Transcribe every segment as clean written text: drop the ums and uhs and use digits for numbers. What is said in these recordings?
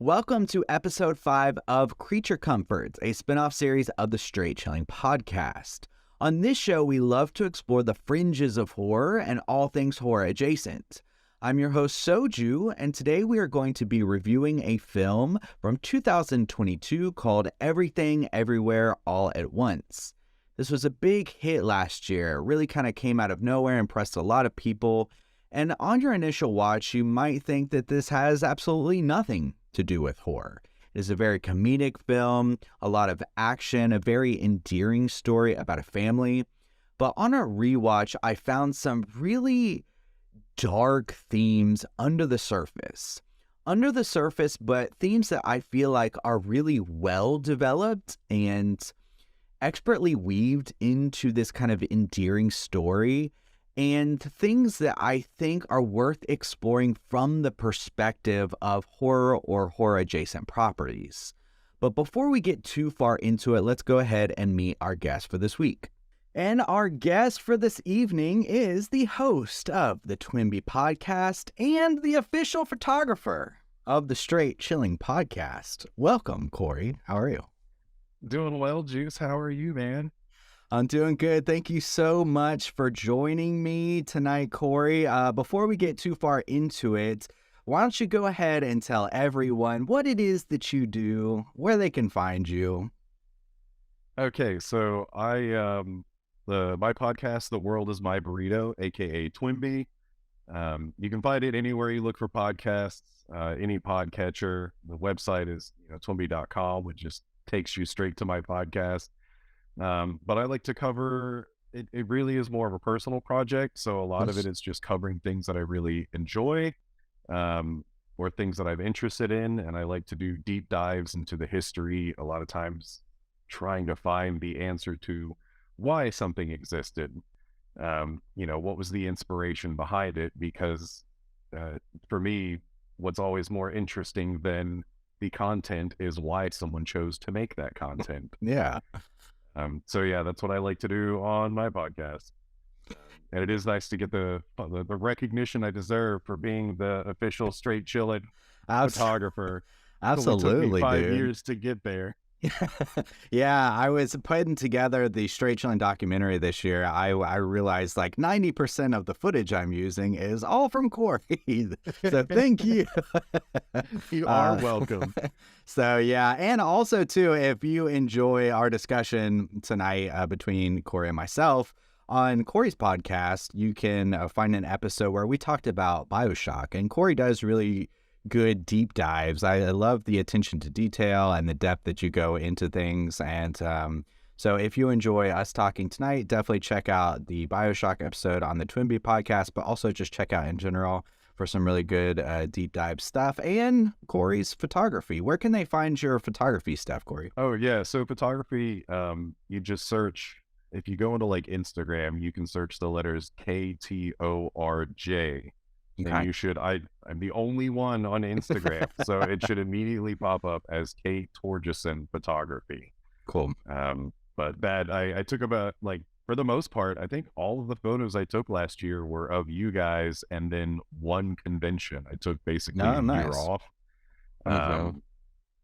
Welcome to episode 5 of Creature Comforts, a spin-off series of the Straight Chilling Podcast. On this show, we love to explore the fringes of horror and all things horror adjacent. I'm your host, Soju, and today we are going to be reviewing a film from 2022 called Everything, Everywhere, All at Once. This was a big hit last year. It really kind of came out of nowhere, impressed a lot of people, and on your initial watch, you might think that this has absolutely nothing to do with horror. It is a very comedic film, a lot of action, a very endearing story about a family. But on a rewatch, I found some really dark themes under the surface. But themes that I feel like are really well developed and expertly weaved into this kind of endearing story, and things that I think are worth exploring from the perspective of horror or horror-adjacent properties. But before we get too far into it, let's go ahead and meet our guest for this week. And our guest for this evening is the host of the TWIMB Podcast and the official photographer of the Straight Chilling Podcast. Welcome, Kory. How are you? Doing well, Juice. How are you, man? I'm doing good. Thank you so much for joining me tonight, Kory. Before we get too far into it, why don't you go ahead and tell everyone what it is that you do, where they can find you. Okay, so my podcast, The World is My Burrito, aka TWIMB. You can find it anywhere you look for podcasts, any podcatcher. The website is twimby.com, which just takes you straight to my podcast. But I like to cover, it really is more of a personal project. So a lot of it is just covering things that I really enjoy, or things that I'm interested in. And I like to do deep dives into the history, a lot of times trying to find the answer to why something existed. What was the inspiration behind it? Because for me, what's always more interesting than the content is why someone chose to make that content. Yeah. That's what I like to do on my podcast. And it is nice to get the recognition I deserve for being the official Straight Chillin' photographer. Absolutely, it took me 5 dude. years to get there. Yeah, I was putting together the Straight Chilling documentary this year. I realized like 90% of the footage I'm using is all from Kory. So thank you. You are welcome. So yeah, and also too, if you enjoy our discussion tonight between Kory and myself, on Kory's podcast, you can find an episode where we talked about BioShock, and Kory does really good deep dives. I love the attention to detail and the depth that you go into things. And so if you enjoy us talking tonight, definitely check out the BioShock episode on the TWIMB Podcast, but also just check out in general for some really good deep dive stuff. And Kory's photography. Where can they find your photography stuff, Kory? Oh yeah, so photography, you just search, if you go into like Instagram, you can search the letters KTORJ. Okay. And I'm the only one on Instagram, so it should immediately pop up as Kate Torgeson Photography. Cool. But that I took about, like, for the most part, I think all of the photos I took last year were of you guys, and then one convention. I took basically a year off.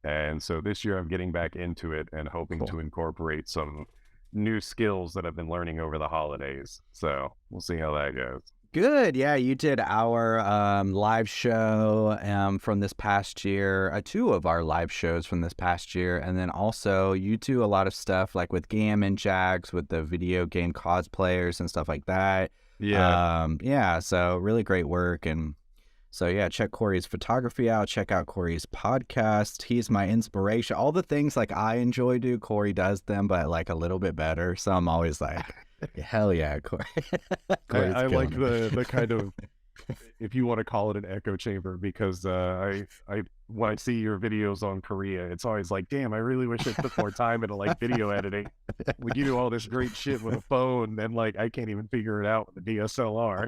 And so this year I'm getting back into it and hoping to incorporate some new skills that I've been learning over the holidays. So we'll see how that goes. Good. Yeah, you did our live show from this past year, 2 of our live shows from this past year. And then also you do a lot of stuff like with Gam and Jags with the video game cosplayers and stuff like that. Yeah. So really great work. And so, yeah, check Kory's photography out. Check out Kory's podcast. He's my inspiration. All the things like I enjoy do, Kory does them, but like a little bit better. So I'm always like, hell yeah, Kory. I like the kind of, if you want to call it an echo chamber, because I when I see your videos on Korea, it's always like, damn, I really wish I put more time into like video editing. Like, you do all this great shit with a phone, and like I can't even figure it out with the DSLR.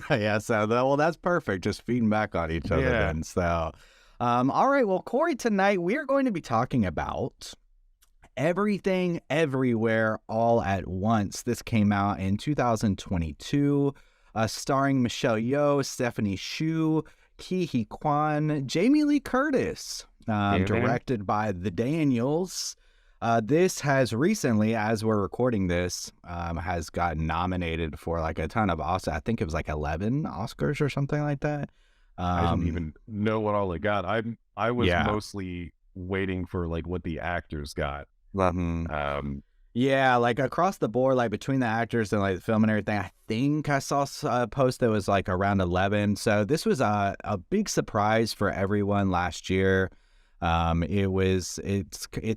Yeah, so well, that's perfect. Just feeding back on each other then. So, all right, well, Kory, tonight we are going to be talking about Everything, Everywhere, All at Once. This came out in 2022, starring Michelle Yeoh, Stephanie Hsu, Ki Hee Kwan, Jamie Lee Curtis, directed by the Daniels. This has recently, as we're recording this, has gotten nominated for like a ton of Oscars. I think it was like 11 Oscars or something like that. I didn't even know what all it got. I was Yeah. mostly waiting for like what the actors got. Yeah, like across the board, like between the actors and like the film and everything, I think I saw a post that was like around 11. So this was a big surprise for everyone last year. It's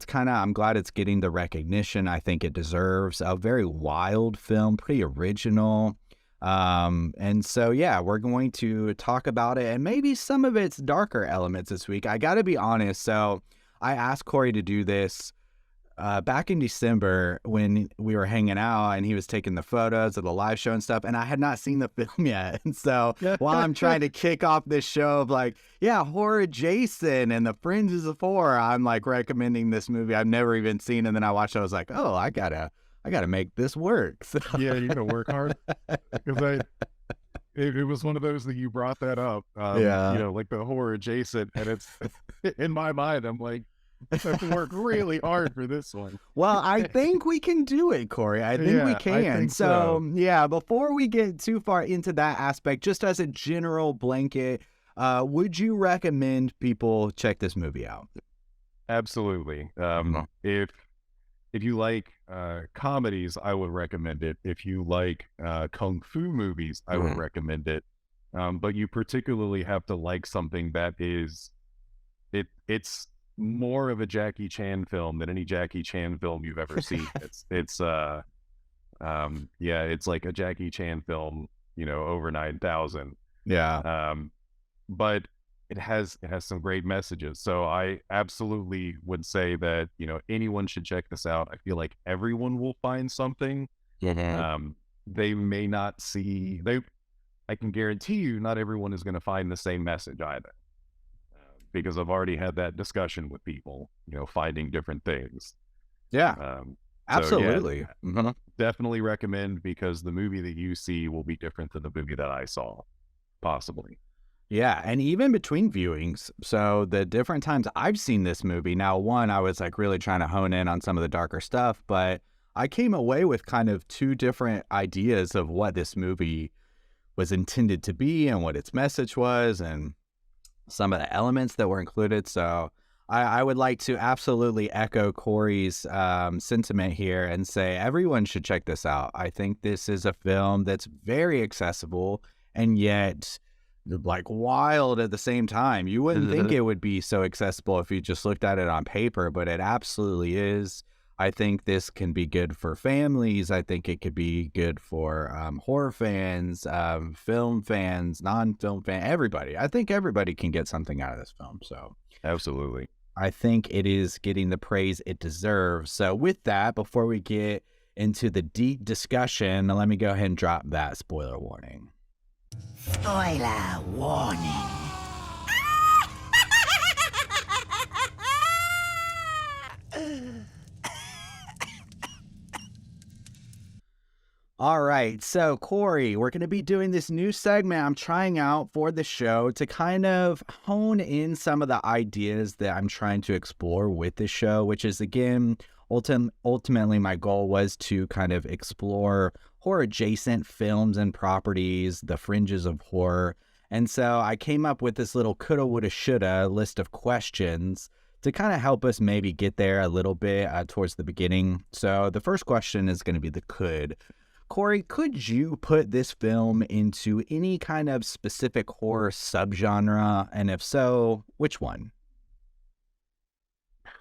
kind of, I'm glad it's getting the recognition I think it deserves. A very wild film, pretty original. And so, yeah, we're going to talk about it and maybe some of its darker elements this week. I got to be honest. So I asked Kory to do this back in December when we were hanging out and he was taking the photos of the live show and stuff, and I had not seen the film yet. And so while I'm trying to kick off this show of like, yeah, horror adjacent and the fringes of horror, I'm like recommending this movie I've never even seen. And then I watched it, I was like, oh, I gotta make this work. So. Yeah, you gotta work hard. Because it was one of those that you brought that up. Yeah. You know, like the horror adjacent, and it's in my mind, I'm like, I have to work really hard for this one. Well, I think we can do it, Kory. I think we can. I think so. Yeah, before we get too far into that aspect, just as a general blanket, would you recommend people check this movie out? Absolutely. If you like comedies, I would recommend it. If you like kung fu movies, I would recommend it. But you particularly have to like something that is it's more of a Jackie Chan film than any Jackie Chan film you've ever seen. It's like a Jackie Chan film, you know, over 9,000. Yeah. But it has some great messages. So I absolutely would say that, you know, anyone should check this out. I feel like everyone will find something. They may not see I can guarantee you not everyone is going to find the same message either. Because I've already had that discussion with people, you know, finding different things. Yeah, absolutely. So yeah, definitely recommend, because the movie that you see will be different than the movie that I saw, possibly. Yeah, and even between viewings. So the different times I've seen this movie, now one, I was like really trying to hone in on some of the darker stuff, but I came away with kind of two different ideas of what this movie was intended to be and what its message was, and some of the elements that were included. So I would like to absolutely echo Kory's sentiment here and say everyone should check this out. I think this is a film that's very accessible and yet like wild at the same time. You wouldn't think it would be so accessible if you just looked at it on paper, but it absolutely is. I think this can be good for families. I think it could be good for horror fans, film fans, non-film fans, everybody. I think everybody can get something out of this film. So absolutely. I think it is getting the praise it deserves. So with that, before we get into the deep discussion, let me go ahead and drop that spoiler warning. Spoiler warning. All right, so Kory, we're going to be doing this new segment I'm trying out for the show to kind of hone in some of the ideas that I'm trying to explore with the show, which is, again, ultimately my goal was to kind of explore horror-adjacent films and properties, the fringes of horror. And so I came up with this little coulda, woulda, shoulda list of questions to kind of help us maybe get there a little bit towards the beginning. So the first question is going to be the could. Kory, could you put this film into any kind of specific horror subgenre? And if so, which one?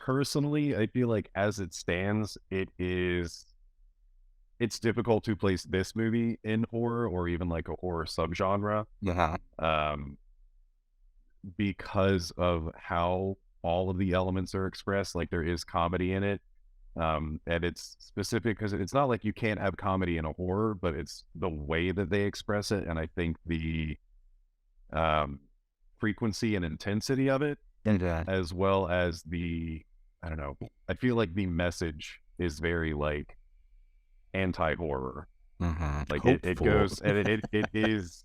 Personally, I feel like as it stands, it's difficult to place this movie in horror or even like a horror subgenre. Because of how all of the elements are expressed. Like there is comedy in it. And it's specific because it's not like you can't have comedy in a horror, but it's the way that they express it. And I think the frequency and intensity of it, as well as I feel like the message is very like anti-horror. Like it goes, and it is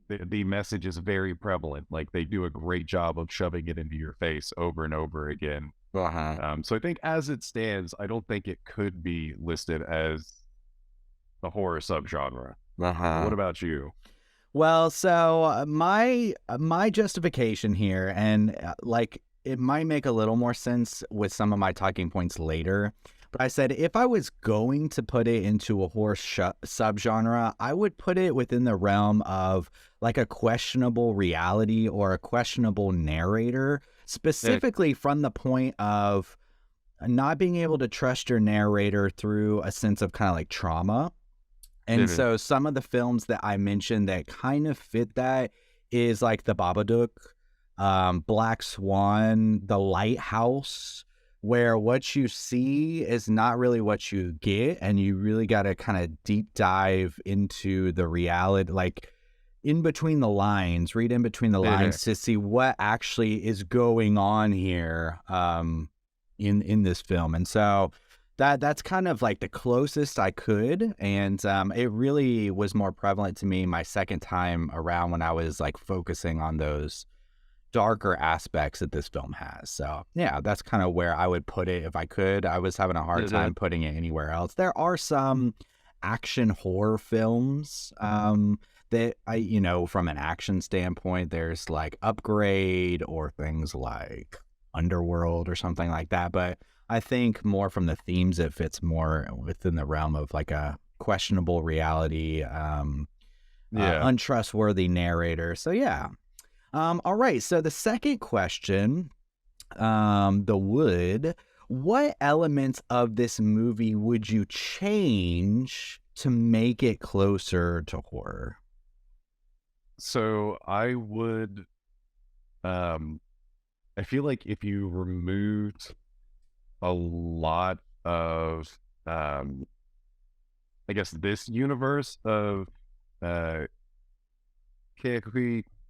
the message is very prevalent. Like they do a great job of shoving it into your face over and over again. So I think as it stands, I don't think it could be listed as the horror subgenre. What about you? Well, so my justification here, and like it might make a little more sense with some of my talking points later, but I said if I was going to put it into a horror subgenre, I would put it within the realm of like a questionable reality or a questionable narrator, specifically from the point of not being able to trust your narrator through a sense of kind of like trauma. And so some of the films that I mentioned that kind of fit that is like The Babadook, Black Swan, The Lighthouse, where what you see is not really what you get, and you really got to kind of deep dive into the reality, like in between the lines, read in between the lines to see what actually is going on here in this film. And so that's kind of like the closest I could, and it really was more prevalent to me my second time around when I was like focusing on those darker aspects that this film has. So yeah, that's kind of where I would put it if I could. I was having a hard time putting it anywhere else. There are some action horror films that I, you know, from an action standpoint, there's like Upgrade or things like Underworld or something like that, but I think more from the themes, it fits more within the realm of like a questionable reality, untrustworthy narrator. So yeah. All right. So the second question, what elements of this movie would you change to make it closer to horror? So I would, I feel like if you removed a lot of I guess this universe of Ke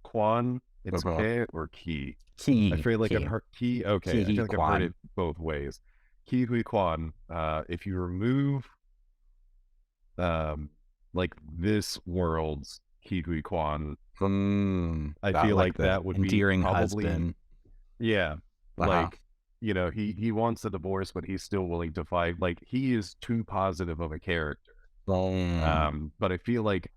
Kwan, it's Ke or Ki? I feel like I've heard Ki. Okay, I feel like I've heard it both ways. Ki Hui Kwan. If you remove like this world's Ki Hui Kwan, I feel like that would be endearing probably husband. Like, you know, he wants a divorce, but he's still willing to fight. Like, he is too positive of a character. But I feel like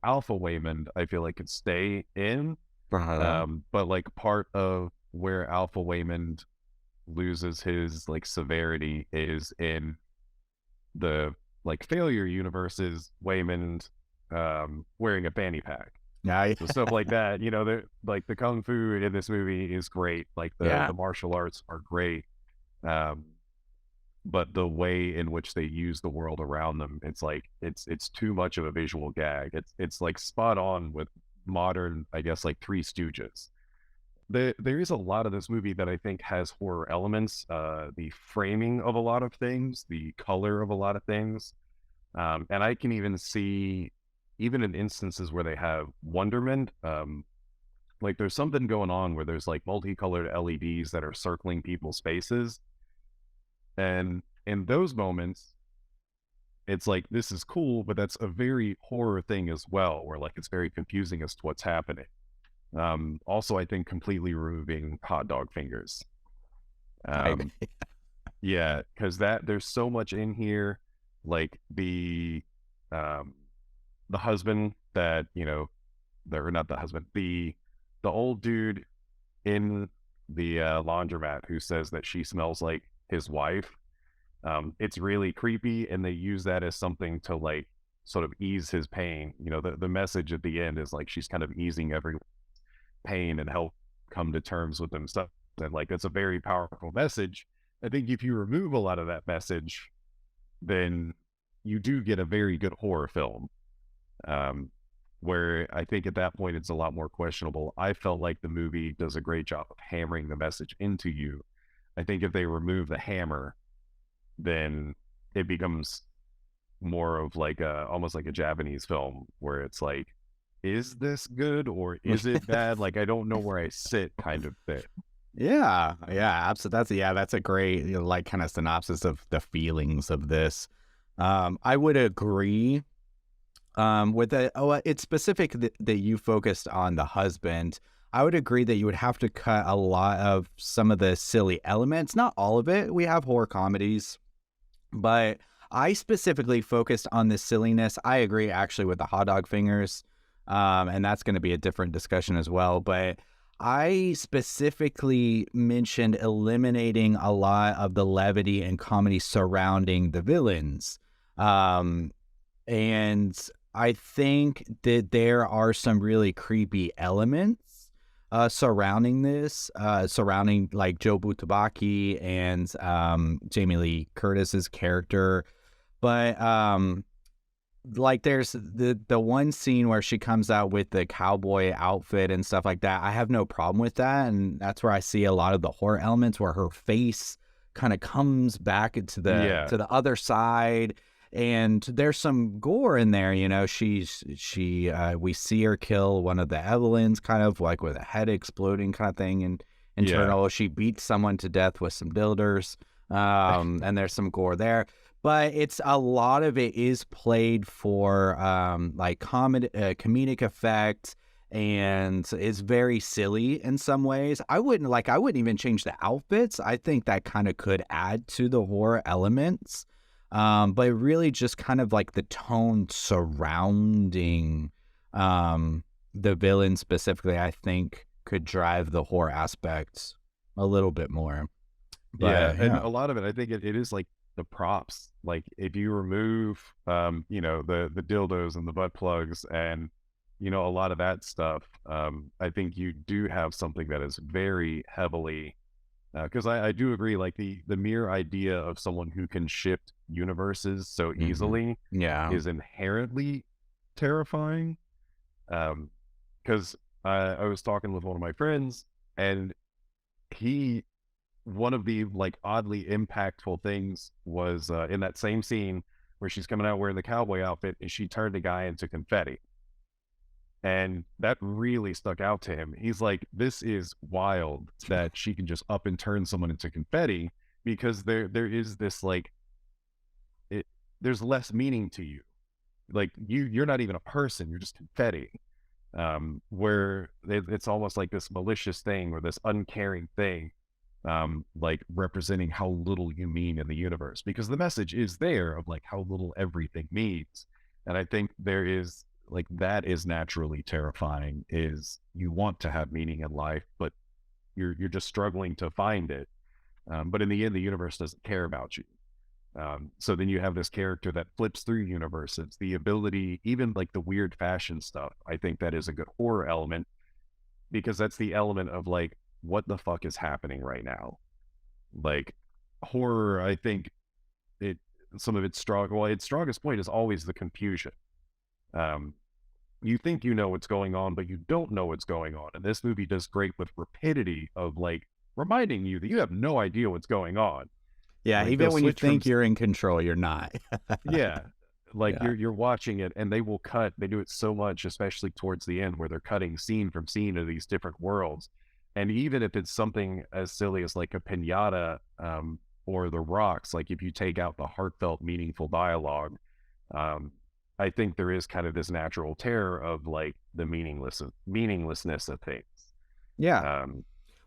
Alpha Waymond, I feel like could stay in. But like part of where Alpha Waymond loses his like severity is in the like failure universes. Waymond wearing a fanny pack. So stuff like that, you know, like the kung fu in this movie is great. Like the martial arts are great. But the way in which they use the world around them, it's like, it's too much of a visual gag. It's like spot on with modern, I guess, like Three Stooges. There is a lot of this movie that I think has horror elements, the framing of a lot of things, the color of a lot of things. And I can even see, even in instances where they have wonderment, like there's something going on where there's like multicolored LEDs that are circling people's faces. And in those moments, it's like, this is cool, but that's a very horror thing as well, where like it's very confusing as to what's happening. Also, I think completely removing hot dog fingers. Yeah, because there's so much in here, like the husband that, you know, they're not the husband, the old dude in the laundromat who says that she smells like his wife. It's really creepy, and they use that as something to like sort of ease his pain. You know, the message at the end is like she's kind of easing every pain and help come to terms with themselves. And like, that's a very powerful message. I think if you remove a lot of that message, then you do get a very good horror film. Where I think at that point it's a lot more questionable. I felt like the movie does a great job of hammering the message into you. I think if they remove the hammer, then it becomes more of like almost like a Japanese film where it's like, is this good or is it bad? Like, I don't know where I sit kind of thing. Yeah, absolutely. That's a great, you know, like kind of synopsis of the feelings of this. I would agree. With it's specific that you focused on the husband. I would agree that you would have to cut a lot of some of the silly elements, not all of it. We have horror comedies, but I specifically focused on the silliness. I agree actually with the hot dog fingers, and that's going to be a different discussion as well. But I specifically mentioned eliminating a lot of the levity and comedy surrounding the villains. And I think that there are some really creepy elements surrounding this, surrounding like Joe Butabaki and Jamie Lee Curtis's character. But like there's the one scene where she comes out with the cowboy outfit and stuff like that. I have no problem with that, and that's where I see a lot of the horror elements where her face kind of comes back into the other side. And there's some gore in there, you know. We see her kill one of the Evelyns, kind of like with a head exploding kind of thing, and internal. She beats someone to death with some builders, and there's some gore there. But it's a lot of it is played for like comedic effect, and it's very silly in some ways. I wouldn't even change the outfits. I think that kind of could add to the horror elements. But really just kind of like the tone surrounding the villain specifically, I think could drive the horror aspects a little bit more. But, and a lot of it, I think it is like the props. Like if you remove, you know, the dildos and the butt plugs and, you know, a lot of that stuff, I think you do have something that is very heavily... Because I do agree, like the mere idea of someone who can shift universes so easily is inherently terrifying. Because I was talking with one of my friends, and one of the like oddly impactful things was in that same scene where she's coming out wearing the cowboy outfit, and she turned a guy into confetti. And that really stuck out to him. He's like, this is wild that she can just up and turn someone into confetti, because there is this like, there's less meaning to you. Like you're not even a person, you're just confetti. Where it's almost like this malicious thing or this uncaring thing, like representing how little you mean in the universe, because the message is there of like how little everything means. And I think there is, like, that is naturally terrifying, is you want to have meaning in life, but you're just struggling to find it. But in the end, the universe doesn't care about you. So then you have this character that flips through universes, the ability, even like the weird fashion stuff. I think that is a good horror element, because that's the element of like, what the fuck is happening right now? Like horror, I think some of its strongest point is always the confusion. You think you know what's going on, but you don't know what's going on. And this movie does great with rapidity of like reminding you that you have no idea what's going on. Yeah, like, even when you think you're in control, you're not. Yeah. Like you're watching it, and they will cut. They do it so much, especially towards the end, where they're cutting scene from scene of these different worlds. And even if it's something as silly as like a pinata, or the rocks, like if you take out the heartfelt, meaningful dialogue, I think there is kind of this natural terror of like the meaninglessness of things. Yeah.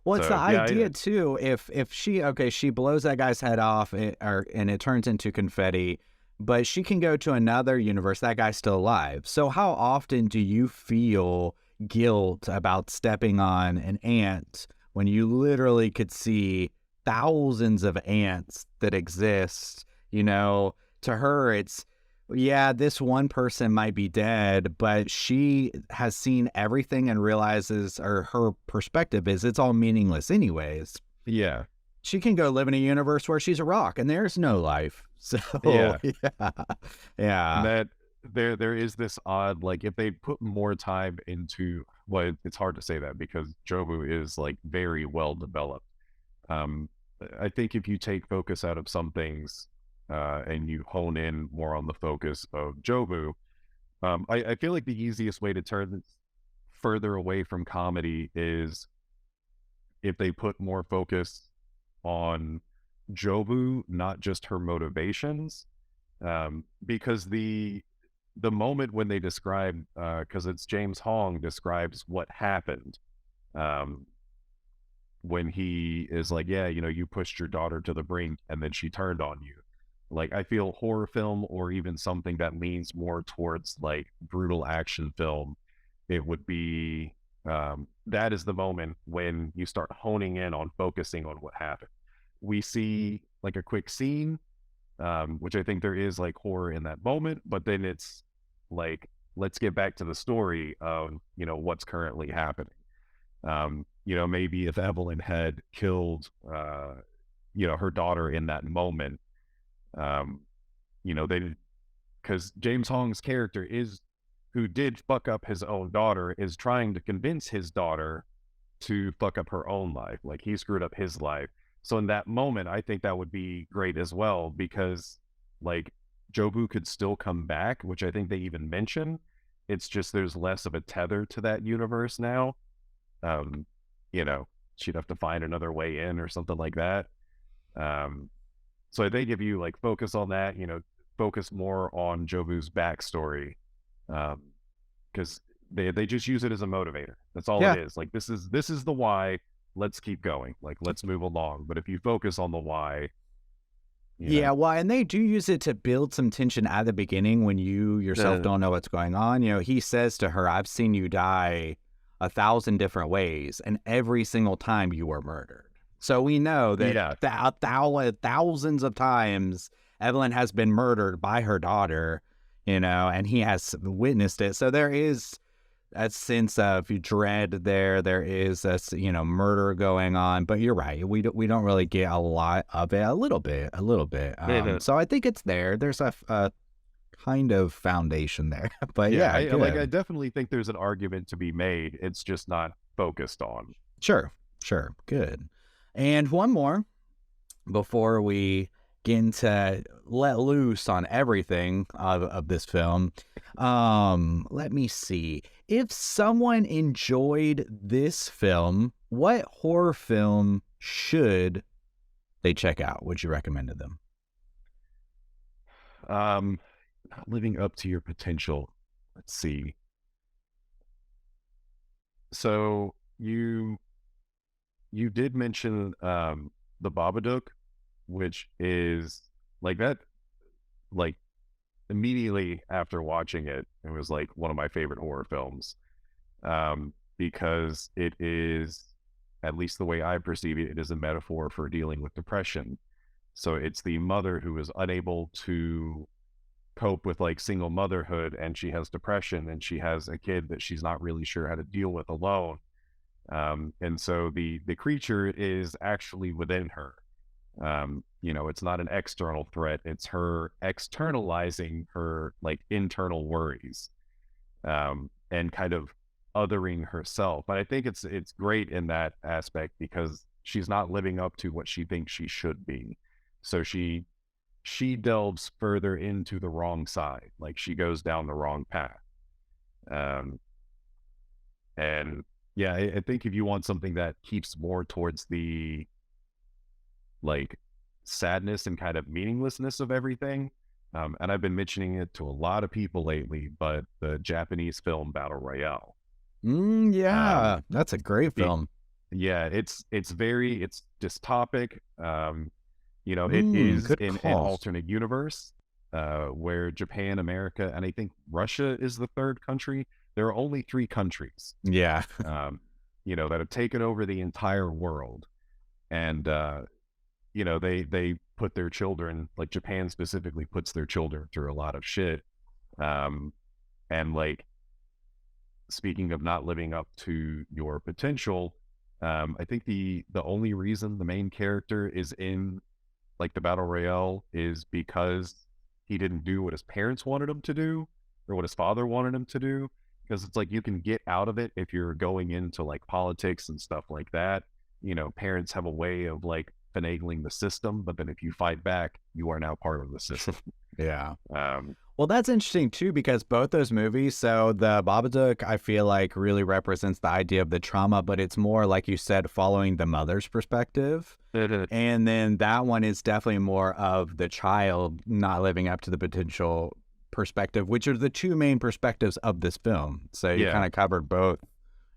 Well, it's the idea too. If she blows that guy's head off, and it turns into confetti, but she can go to another universe. That guy's still alive. So how often do you feel guilt about stepping on an ant when you literally could see thousands of ants that exist? You know, to her, it's, yeah, this one person might be dead, but she has seen everything and realizes, or her perspective is, it's all meaningless anyways. Yeah. She can go live in a universe where she's a rock and there's no life. So yeah. That there is this odd, like if they put more time into, well, it's hard to say that because Jobu is like very well developed. I think if you take focus out of some things, and you hone in more on the focus of Jobu, I feel like the easiest way to turn this further away from comedy is if they put more focus on Jobu, not just her motivations, because the the moment when they describe, because it's James Hong describes what happened, when he is like, yeah, you pushed your daughter to the brink and then she turned on you. Like, I feel horror film or even something that leans more towards like brutal action film, it would be, that is the moment when you start honing in on focusing on what happened. We see like a quick scene, which I think there is like horror in that moment, but then it's like, let's get back to the story of, what's currently happening. Maybe if Evelyn had killed, her daughter in that moment, they, because James Hong's character who did fuck up his own daughter, is trying to convince his daughter to fuck up her own life. Like, he screwed up his life. So in that moment, I think that would be great as well, because like Jobu could still come back, which I think they even mention. It's just there's less of a tether to that universe now. She'd have to find another way in or something like that. So I think if you like focus on that, focus more on Jobu's backstory, because they just use it as a motivator. That's all it is. Like, this is the why. Let's keep going. Like, let's move along. But if you focus on the why, well, and they do use it to build some tension at the beginning when you yourself don't know what's going on. He says to her, "I've seen you die 1,000 different ways, and every single time you were murdered." So we know that thousands of times Evelyn has been murdered by her daughter, and he has witnessed it. So there is a sense of dread there. There is a, murder going on. But you're right. We don't really get a lot of it. A little bit. So I think it's there. There's a kind of foundation there. But I definitely think there's an argument to be made. It's just not focused on. Sure. Good. And one more before we get into let loose on everything of this film. Let me see. If someone enjoyed this film, what horror film should they check out? Would you recommend to them? Not living up to your potential. Let's see. So you did mention the Babadook, which is like that, like immediately after watching it, it was like one of my favorite horror films, because it is, at least the way I perceive it, it is a metaphor for dealing with depression. So it's the mother who is unable to cope with like single motherhood, and she has depression, and she has a kid that she's not really sure how to deal with alone. And so the creature is actually within her. It's not an external threat. It's her externalizing her like internal worries, and kind of othering herself. But I think it's great in that aspect, because she's not living up to what she thinks she should be. So she delves further into the wrong side. Like, she goes down the wrong path. And yeah, I think if you want something that keeps more towards the like sadness and kind of meaninglessness of everything, and I've been mentioning it to a lot of people lately, but the Japanese film Battle Royale. That's a great film. It's dystopic. It is in an alternate universe, where Japan, America, and I think Russia is the third country. There are only 3 countries, that have taken over the entire world. And, they put their children, like Japan specifically puts their children through a lot of shit. And like, speaking of not living up to your potential, I think the only reason the main character is in like the Battle Royale is because he didn't do what his parents wanted him to do, or what his father wanted him to do. Because it's like, you can get out of it if you're going into like politics and stuff like that. Parents have a way of like finagling the system, but then if you fight back, you are now part of the system. Well, that's interesting too, because both those movies, so the Babadook, I feel like really represents the idea of the trauma, but it's more, like you said, following the mother's perspective. And then that one is definitely more of the child not living up to the potential perspective, which are the two main perspectives of this film. So you kind of covered both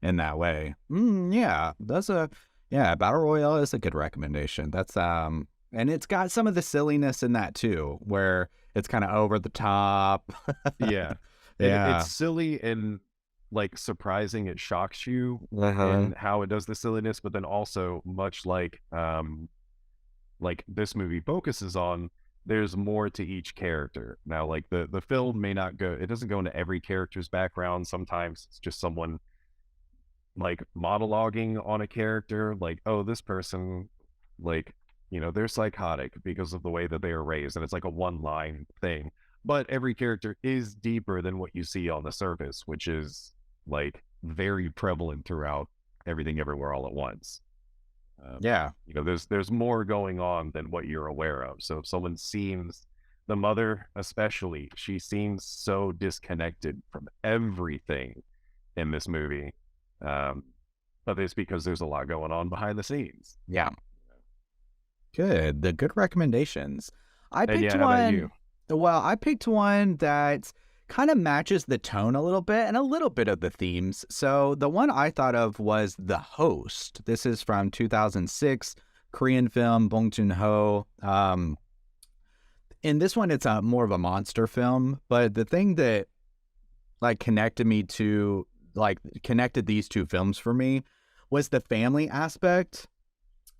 in that way. Yeah, Battle Royale is a good recommendation. That's and it's got some of the silliness in that too, where it's kind of over the top. Yeah. It's silly and like surprising. It shocks you in how it does the silliness, but then also much like this movie focuses on, there's more to each character. Now, like the film may not go, it doesn't go into every character's background. Sometimes it's just someone like monologuing on a character, like, oh, this person, like, they're psychotic because of the way that they are raised, and it's like a one-line thing. But every character is deeper than what you see on the surface, which is like very prevalent throughout Everything Everywhere All at Once. There's more going on than what you're aware of. So if someone seems, the mother especially, she seems so disconnected from everything in this movie. But it's because there's a lot going on behind the scenes. Yeah. Good. The good recommendations. I picked how about you? Well, I picked one that kind of matches the tone a little bit and a little bit of the themes. So the one I thought of was The Host. This is from 2006, Korean film, Bong Joon-ho. In this one, it's more of a monster film, but the thing that connected these two films for me was the family aspect.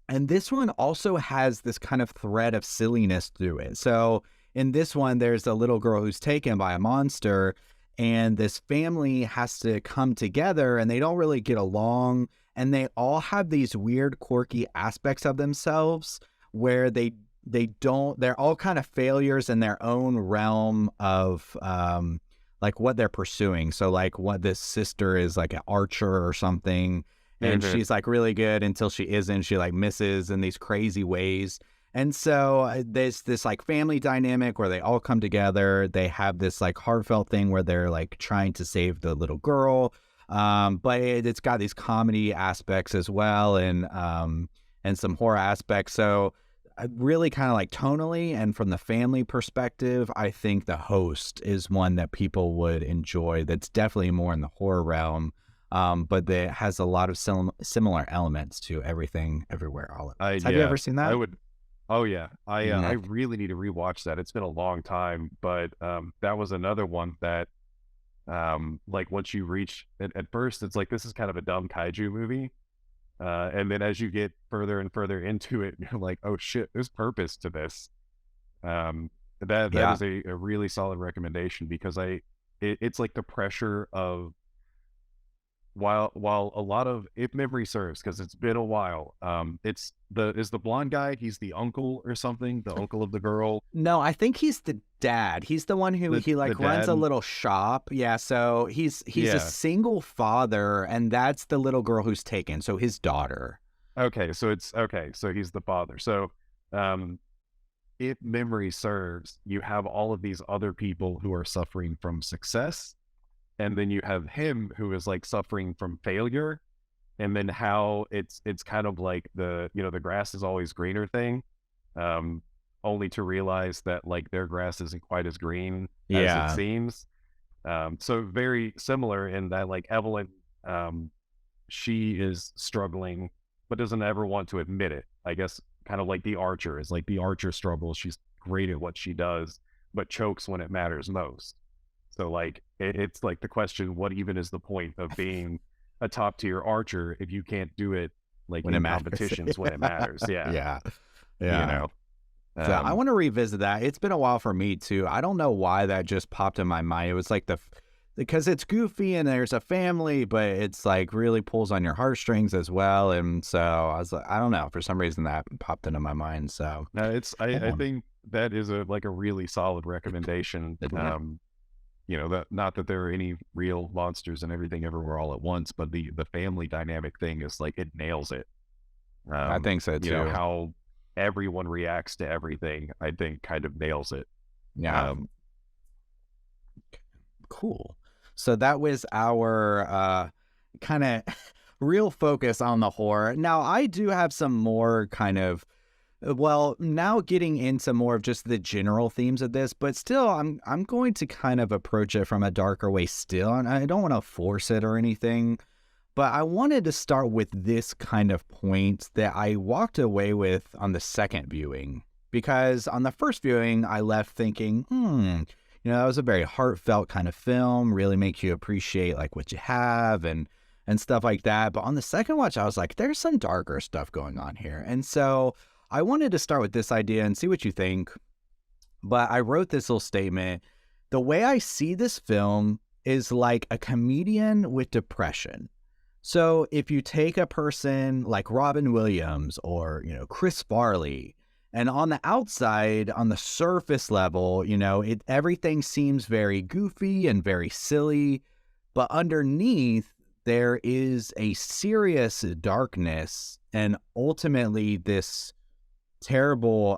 And this one also has this kind of thread of silliness through it. So in this one, there's a little girl who's taken by a monster, and this family has to come together, and they don't really get along, and they all have these weird, quirky aspects of themselves where they're all kind of failures in their own realm of what they're pursuing. So what this sister is like an archer or something, and she's really good until she isn't. She misses in these crazy ways. And so there's this family dynamic where they all come together. They have this heartfelt thing where they're trying to save the little girl. But it's got these comedy aspects as well, and some horror aspects. So really kind of tonally and from the family perspective, I think The Host is one that people would enjoy. That's definitely more in the horror realm. But that has a lot of similar elements to Everything Everywhere All at Once. Have you ever seen that? I would. Oh yeah, I really need to rewatch that. It's been a long time, but that was another one that, once you reach at first, it's this is kind of a dumb kaiju movie, and then as you get further and further into it, you're like, oh shit, there's purpose to this. That is a really solid recommendation, because it's like the pressure of, while a lot of, if memory serves, because it's been a while, is the blonde guy, he's the uncle or something, the uncle of the girl. No, I think he's the dad. He's the one who runs a little shop. Yeah, so he's a single father, and that's the little girl who's taken, so his daughter. So he's the father. So if memory serves, you have all of these other people who are suffering from success, and then you have him who is suffering from failure, and then how it's kind of like the grass is always greener thing, only to realize that their grass isn't quite as green as it seems. So very similar in that Evelyn, she is struggling but doesn't ever want to admit it. I guess kind of like the archer is the archer struggles. She's great at what she does, but chokes when it matters most. So it's the question, what even is the point of being a top tier archer if you can't do it in competitions when it matters? Yeah. So I want to revisit that. It's been a while for me too. I don't know why that just popped in my mind. It was because it's goofy and there's a family, but it's really pulls on your heartstrings as well. And so I was I don't know, for some reason that popped into my mind. So no, I think that is a really solid recommendation. That not that there are any real monsters and Everything Everywhere All at Once, but the family dynamic thing is it nails it. I think so too. How everyone reacts to everything, I think, kind of nails it. Yeah. Cool. So that was our kind of real focus on the horror. Now, I do have some more kind of Well, now getting into more of just the general themes of this, but still, I'm going to kind of approach it from a darker way still, and I don't want to force it or anything, but I wanted to start with this kind of point that I walked away with on the second viewing, because on the first viewing, I left thinking, that was a very heartfelt kind of film, really makes you appreciate like what you have and stuff like that. But on the second watch, I was like, there's some darker stuff going on here. And so I wanted to start with this idea and see what you think. But I wrote this little statement. The way I see this film is like a comedian with depression. So if you take a person like Robin Williams or, Chris Farley, and on the outside, on the surface level, everything seems very goofy and very silly, but underneath there is a serious darkness and ultimately this terrible,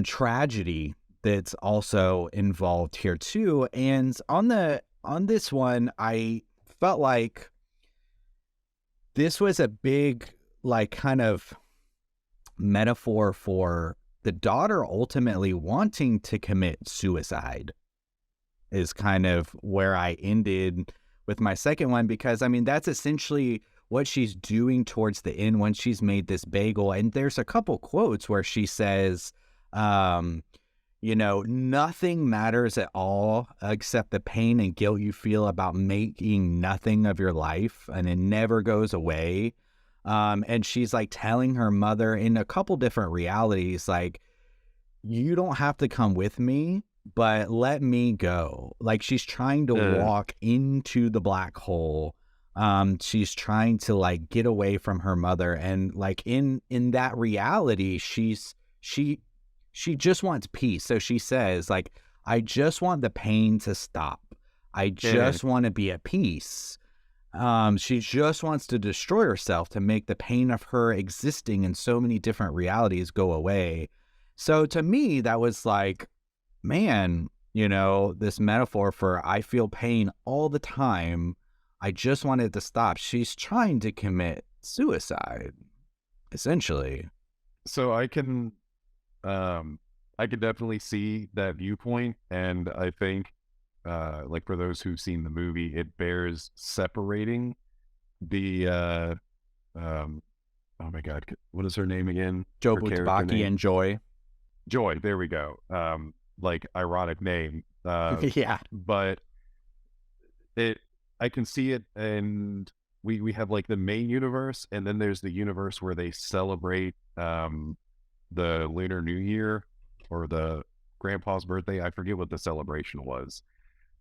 tragedy that's also involved here too. And on this one, I felt like this was a big, like, kind of metaphor for the daughter ultimately wanting to commit suicide is kind of where I ended with my second one, because I mean that's essentially what she's doing towards the end when she's made this bagel. And there's a couple quotes where she says nothing matters at all except the pain and guilt you feel about making nothing of your life, and it never goes away. And she's like telling her mother in a couple different realities, like, you don't have to come with me, but let me go. Like, she's trying to walk into the black hole. She's trying to like get away from her mother. And like in that reality, she just wants peace. So she says like, I just want the pain to stop. I just want to be at peace. She just wants to destroy herself to make the pain of her existing in so many different realities go away. So to me, that was like, man, this metaphor for I feel pain all the time. I just want it to stop. She's trying to commit suicide, essentially. So I can definitely see that viewpoint, and I think like for those who've seen the movie, it bears separating the oh my god, what is her name again? Jobu Tabaki and Joy. Joy, there we go. Like ironic name. Yeah. But I can see it, and we have like the main universe, and then there's the universe where they celebrate the Lunar New Year or the grandpa's birthday. I forget what the celebration was.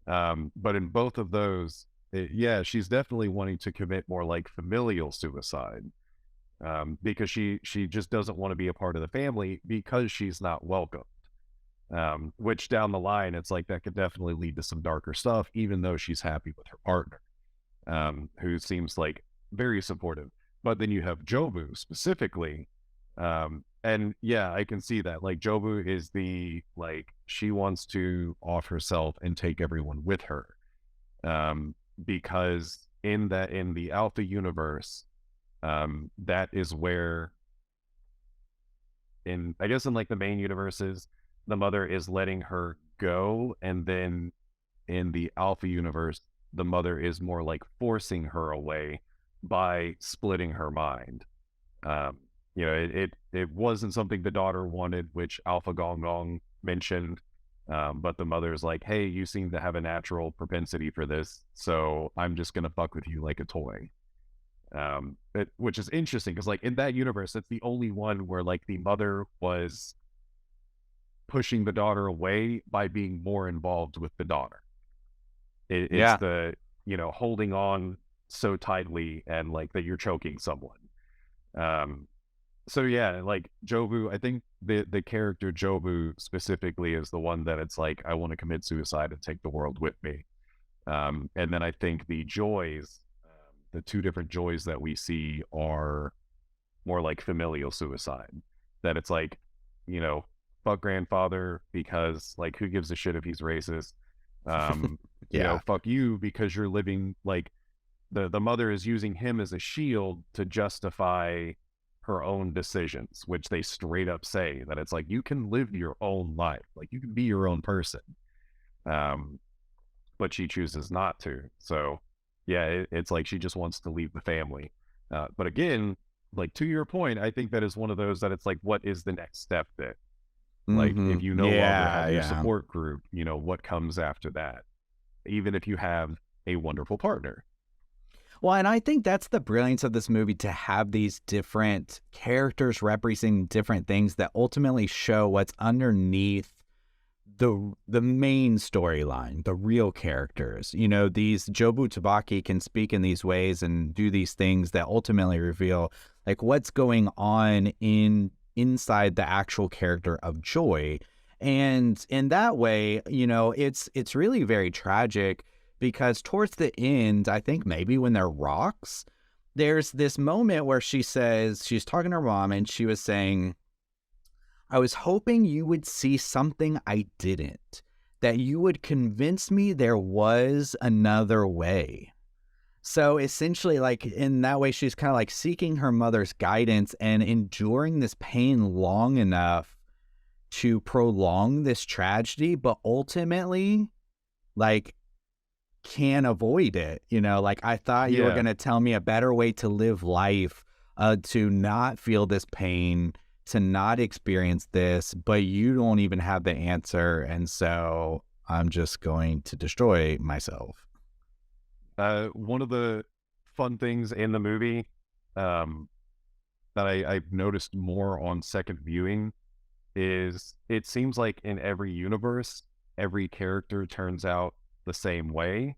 But in both of those, she's definitely wanting to commit more like familial suicide, because she just doesn't want to be a part of the family because she's not welcomed. Which down the line, it's like that could definitely lead to some darker stuff, even though she's happy with her partner, who seems like very supportive. But then you have Jobu specifically, and yeah, I can see that. Like Jobu is she wants to off herself and take everyone with her, because in the Alpha universe, that is where, I guess in like the main universes, the mother is letting her go, and then in the Alpha universe, the mother is more like forcing her away by splitting her mind. It wasn't something the daughter wanted, which Alpha Gong Gong mentioned, but the mother's like, hey, you seem to have a natural propensity for this, so I'm just gonna fuck with you like a toy. Which is interesting because like in that universe, it's the only one where like the mother was pushing the daughter away by being more involved with the daughter. It's the holding on so tightly and like that you're choking someone. So yeah, like Jobu, I think the character Jobu specifically is the one that it's like, I want to commit suicide and take the world with me. And then I think the joys, the two different joys that we see are more like familial suicide. That it's like, fuck grandfather because like who gives a shit if he's racist? Fuck you because you're living like the mother is using him as a shield to justify her own decisions, which they straight up say that it's like, you can live your own life, like you can be your own person. But she chooses not to. So yeah, it's like she just wants to leave the family. But again, like to your point, I think that is one of those that it's like, what is the next step then? Like if you no longer have your support group, you know, what comes after that? Even if you have a wonderful partner. Well, and I think that's the brilliance of this movie, to have these different characters representing different things that ultimately show what's underneath the main storyline, the real characters. You know, these Jobu Tabaki can speak in these ways and do these things that ultimately reveal like what's going on inside the actual character of Joy. And in that way, you know, it's really very tragic, because towards the end, I think maybe when they're rocks, there's this moment where she says, she's talking to her mom, and she was saying, I was hoping you would see something I didn't, that you would convince me there was another way. So essentially, like in that way, she's kind of like seeking her mother's guidance and enduring this pain long enough to prolong this tragedy, but ultimately, like, can't avoid it. You know, like, I thought you were going to tell me a better way to live life, to not feel this pain, to not experience this, but you don't even have the answer. And so I'm just going to destroy myself. One of the fun things in the movie that I've noticed more on second viewing is it seems like in every universe, every character turns out the same way.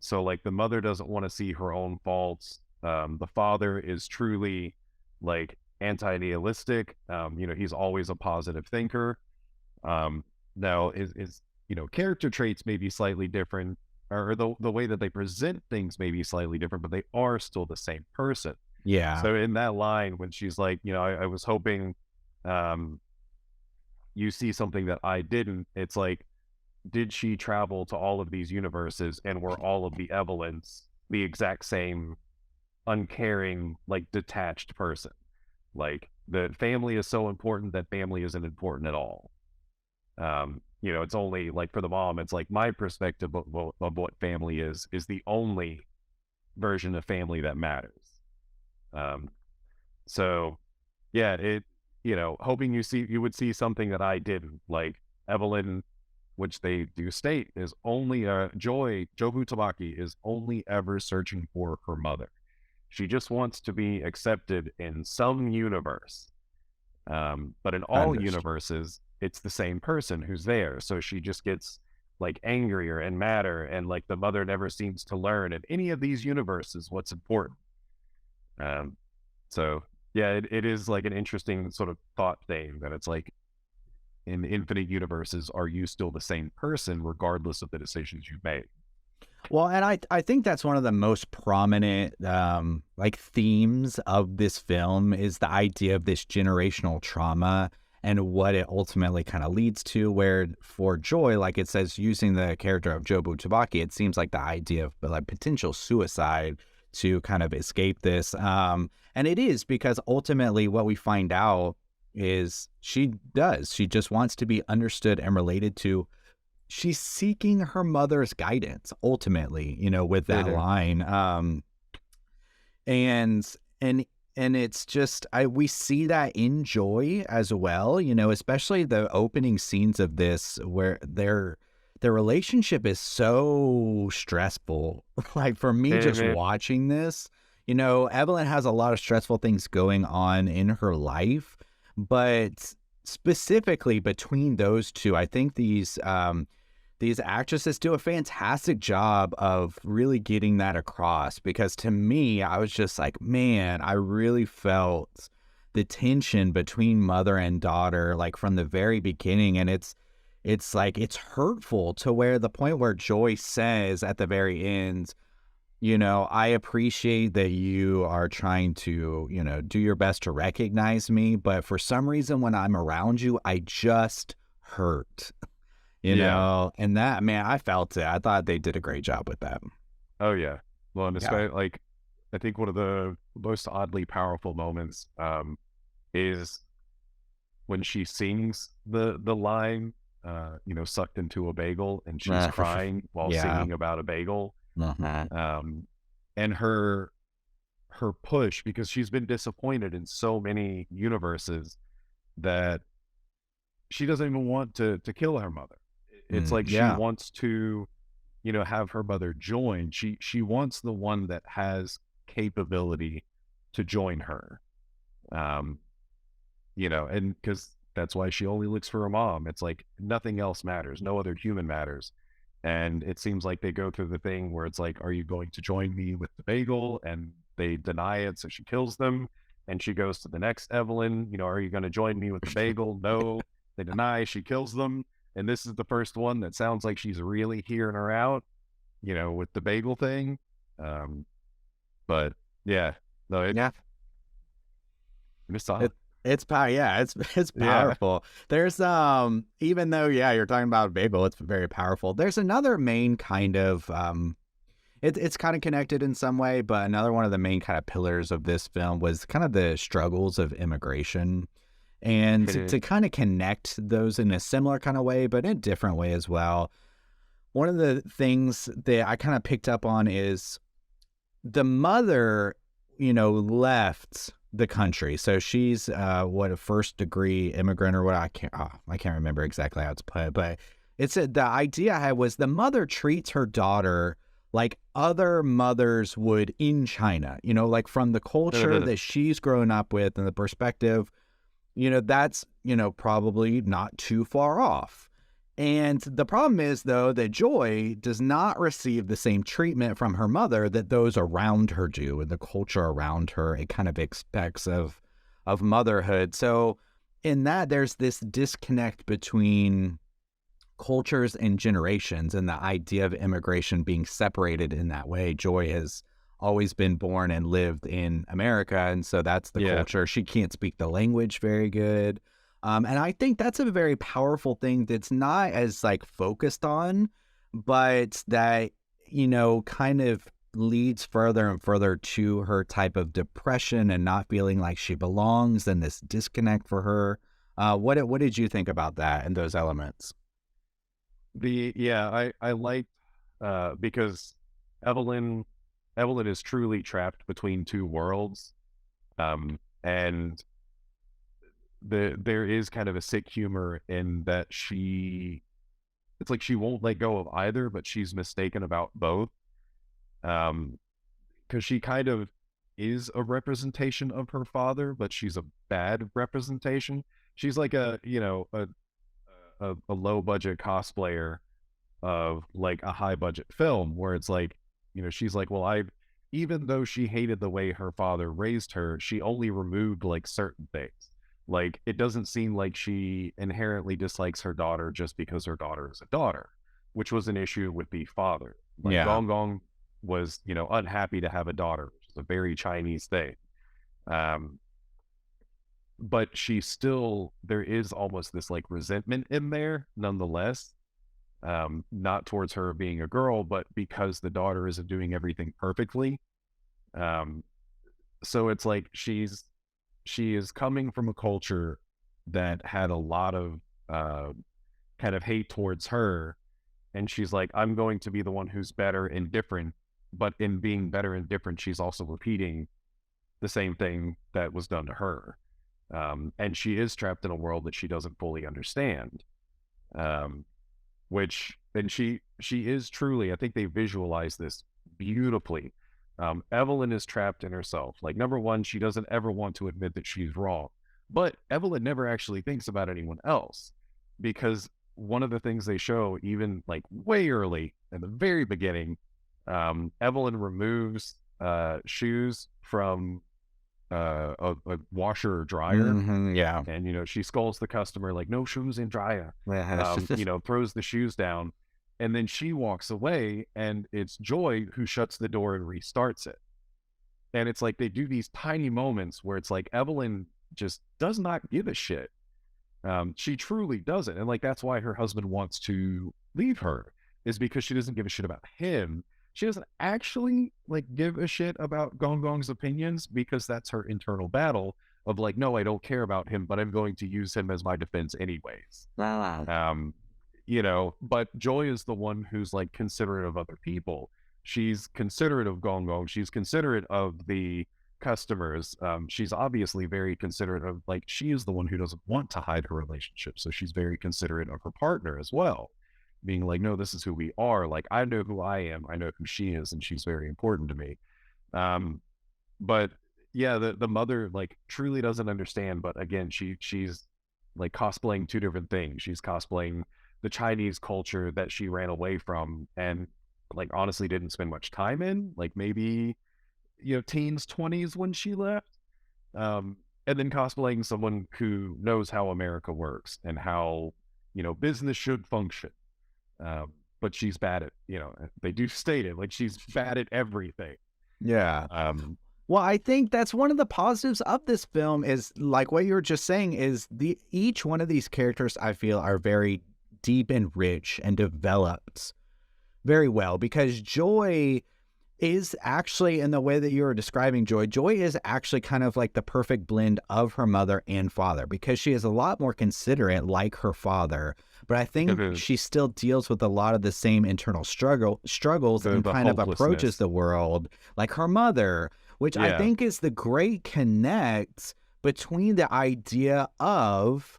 So like the mother doesn't want to see her own faults. The father is truly like anti-nihilistic. You know, he's always a positive thinker. Now is you know, character traits may be slightly different, or the way that they present things may be slightly different, but they are still the same person. Yeah. So in that line, when she's like, you know, I was hoping you see something that I didn't, it's like, did she travel to all of these universes, and were all of the Evelyns the exact same uncaring, like detached person? Like the family is so important that family isn't important at all. You know, it's only like for the mom, it's like my perspective of what family is the only version of family that matters. So yeah, it, you know, hoping you would see something that I didn't, like Evelyn, which they do state is only Jobu Tabaki is only ever searching for her mother. She just wants to be accepted in some universe. But in all universes, it's the same person who's there. So she just gets like angrier and madder, and like the mother never seems to learn in any of these universes what's important. So yeah, it is like an interesting sort of thought thing that it's like, in infinite universes, are you still the same person regardless of the decisions you've made? Well, and I think that's one of the most prominent like themes of this film, is the idea of this generational trauma and what it ultimately kind of leads to, where for Joy, like it says, using the character of Jobu Tabaki, it seems like the idea of like potential suicide to kind of escape this. And it is, because ultimately what we find out is she just wants to be understood and related to. She's seeking her mother's guidance ultimately, you know, with that line. And it's just, we see that in Joy as well, you know, especially the opening scenes of this, where their relationship is so stressful. Like for me, just watching this, you know, Evelyn has a lot of stressful things going on in her life, but specifically between those two, I think these actresses do a fantastic job of really getting that across, because to me, I was just like, man, I really felt the tension between mother and daughter, like from the very beginning. And it's like, it's hurtful to where the point where Joy says at the very end, you know, I appreciate that you are trying to, you know, do your best to recognize me, but for some reason when I'm around you, I just hurt. You know, and that, man, I felt it. I thought they did a great job with that. Oh yeah. Well, and especially like, I think one of the most oddly powerful moments is when she sings the line, sucked into a bagel, and she's crying while Yeah. singing about a bagel. Uh-huh. And her push, because she's been disappointed in so many universes that she doesn't even want to kill her mother. It's like she Yeah. wants to, have her mother join. She wants the one that has capability to join her. And because that's why she only looks for her mom. It's like nothing else matters. No other human matters. And it seems like they go through the thing where it's like, are you going to join me with the bagel? And they deny it. So she kills them. And she goes to the next Evelyn, are you going to join me with the bagel? No, they deny. She kills them. And this is the first one that sounds like she's really hearing her out, with the bagel thing. But yeah, no, Yeah. it's odd. It's it's powerful. There's even though you're talking about bagel, it's very powerful. There's another main kind of it's kind of connected in some way, but another one of the main kind of pillars of this film was kind of the struggles of immigration. And to kind of connect those in a similar kind of way, but in a different way as well. One of the things that I kind of picked up on is the mother, left the country. So she's a first degree immigrant or what, I can't remember exactly how it's put, but the idea I had was the mother treats her daughter like other mothers would in China, like from the culture that she's grown up with and the perspective, that's, probably not too far off. And the problem is, though, that Joy does not receive the same treatment from her mother that those around her do, and the culture around her, it kind of expects of motherhood. So in that, there's this disconnect between cultures and generations, and the idea of immigration being separated in that way. Joy has always been born and lived in America, and so that's the culture. She can't speak the language very good. And I think that's a very powerful thing that's not as focused on, but that, kind of leads further and further to her type of depression and not feeling like she belongs and this disconnect for her. What did you think about that and those elements? I liked because Evelyn is truly trapped between two worlds. And there is kind of a sick humor in that it's like she won't let go of either, but she's mistaken about both. Because she kind of is a representation of her father, but she's a bad representation. She's like a low budget cosplayer of a high budget film where it's like, she's like, well, even though she hated the way her father raised her, she only removed certain things. It doesn't seem like she inherently dislikes her daughter just because her daughter is a daughter, which was an issue with the father. Gong Gong was, unhappy to have a daughter, which is a very Chinese thing. But there is almost this resentment in there nonetheless, not towards her being a girl, but because the daughter isn't doing everything perfectly. So it's like she is coming from a culture that had a lot of kind of hate towards her. And she's like, I'm going to be the one who's better and different. But in being better and different, she's also repeating the same thing that was done to her. And she is trapped in a world that she doesn't fully understand. And she is truly, I think they visualize this beautifully. Evelyn is trapped in herself. Number one, she doesn't ever want to admit that she's wrong, but Evelyn never actually thinks about anyone else, because one of the things they show, even way early in the very beginning, Evelyn removes shoes from a washer or dryer. And she scolds the customer no shoes in dryer. Throws the shoes down. And then she walks away, and it's Joy who shuts the door and restarts it. And it's they do these tiny moments where it's Evelyn just does not give a shit. She truly doesn't. And that's why her husband wants to leave her, is because she doesn't give a shit about him. she doesn't actually like give a shit about Gong Gong's opinions because that's her internal battle of like, no, I don't care about him, but I'm going to use him as my defense anyways. Wow. But Joy is the one who's like considerate of other people. She's considerate of Gong Gong. She's considerate of the customers. She's obviously very considerate of, like, she is the one who doesn't want to hide her relationship. So she's very considerate of her partner as well, being like, no, this is who we are. Like, I know who I am. I know who she is. And she's very important to me. But yeah, the mother like truly doesn't understand. But again, she's like cosplaying two different things. She's cosplaying the Chinese culture that she ran away from and like honestly didn't spend much time in, like maybe, teens, 20s when she left. And then cosplaying someone who knows how America works and how, business should function. But she's bad at, they do state it, like she's bad at everything. Yeah. Well, I think that's one of the positives of this film is like what you were just saying is each one of these characters I feel are very deep and rich and developed very well, because Joy is actually, in the way that you were describing Joy is actually kind of like the perfect blend of her mother and father, because she is a lot more considerate like her father, but I think she still deals with a lot of the same internal struggles and kind of approaches the world like her mother, which I think is the great connect between the idea of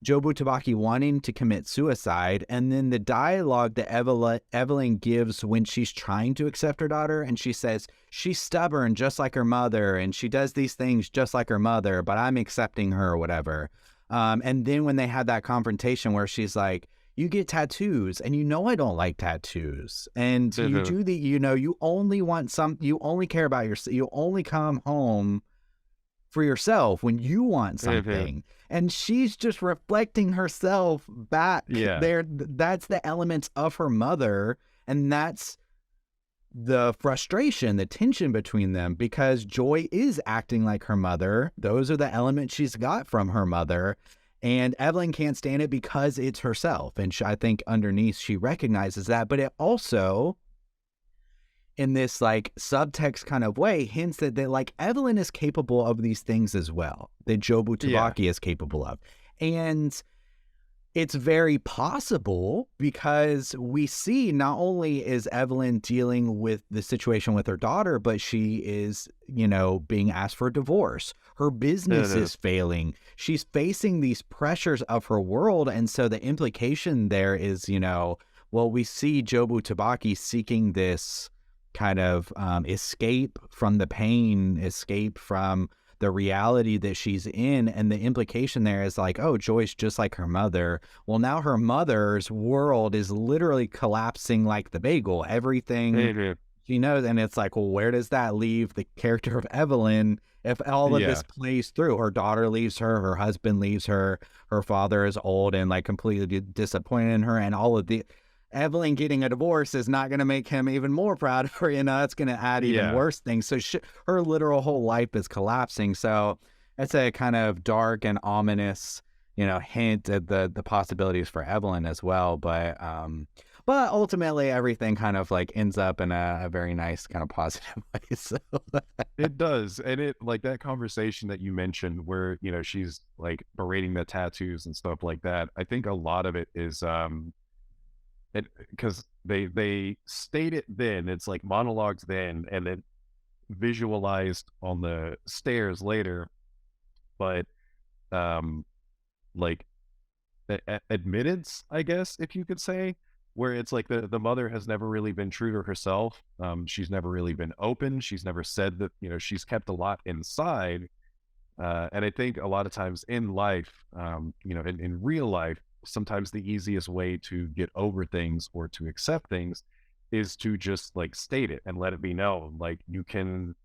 Jobu Tabaki wanting to commit suicide and then the dialogue that Evelyn gives when she's trying to accept her daughter, and she says she's stubborn just like her mother and she does these things just like her mother, but I'm accepting her or whatever. And then when they had that confrontation where she's like, you get tattoos and I don't like tattoos, and you do you only want you only care about yourself, you only come home for yourself when you want something. And she's just reflecting herself back there. That's the elements of her mother. And that's the frustration, the tension between them, because Joy is acting like her mother. Those are the elements she's got from her mother. And Evelyn can't stand it because it's herself. And I think underneath she recognizes that. But it also, in this like subtext kind of way, hints that like Evelyn is capable of these things as well, that Jobu Tabaki is capable of. And it's very possible because we see not only is Evelyn dealing with the situation with her daughter, but she is, being asked for a divorce. Her business is failing. She's facing these pressures of her world. And so the implication there is, we see Jobu Tabaki seeking this kind of escape from the pain, escape from the reality that she's in. And the implication there is like, oh, Joy's just like her mother. Well, now her mother's world is literally collapsing like the bagel. Everything she knows. And it's like, well, where does that leave the character of Evelyn if all of this plays through? Her daughter leaves her husband leaves her father is old and like completely disappointed in her, and all of the Evelyn getting a divorce is not going to make him even more proud of her. It's going to add even worse things. So her literal whole life is collapsing. So it's a kind of dark and ominous, hint at the possibilities for Evelyn as well. But ultimately everything kind of like ends up in a very nice kind of positive way. So it does. And it like that conversation that you mentioned where, she's like berating the tattoos and stuff like that. I think a lot of it is, because they state it then, it's like monologues then and then visualized on the stairs later, but like admittance, I guess, if you could say, where it's like the mother has never really been true to herself. She's never really been open. She's never said that, she's kept a lot inside. And I think a lot of times in life, in real life, sometimes the easiest way to get over things or to accept things is to just like state it and let it be known. Like you can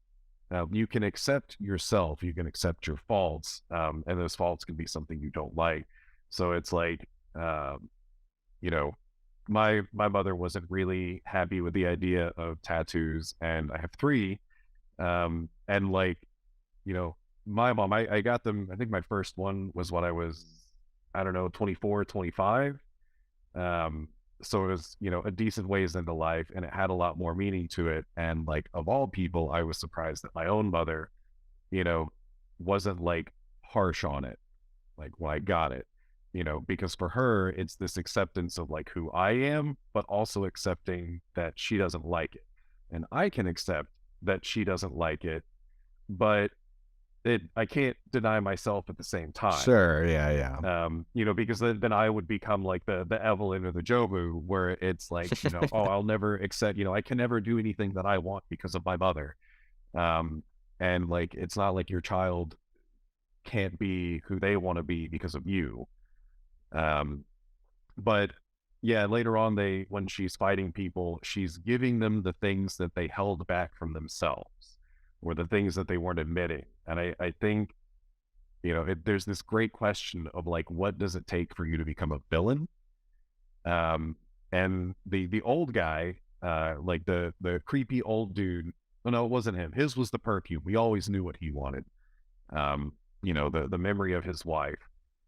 accept yourself, you can accept your faults, and those faults can be something you don't like. So it's like, my mother wasn't really happy with the idea of tattoos, and I have 3, and like, my mom, I got them, I think my first one was when I was, I don't know, 24, 25. so it was, a decent ways into life, and it had a lot more meaning to it. And like, of all people, I was surprised that my own mother, you know, wasn't like harsh on it, like when I got it, because for her, it's this acceptance of like who I am, but also accepting that she doesn't like it. And I can accept that she doesn't like it, but I can't deny myself at the same time. Sure. Yeah. Because then I would become like the Evelyn or the Jobu, where it's like, oh, I'll never accept, I can never do anything that I want because of my mother. And like, it's not like your child can't be who they want to be because of you. But yeah, later on, when she's fighting people, she's giving them the things that they held back from themselves, or the things that they weren't admitting. And I think, there's this great question of like, what does it take for you to become a villain? And the old guy, like the creepy old dude, oh no, it wasn't him. His was the perfume. We always knew what he wanted. The memory of his wife.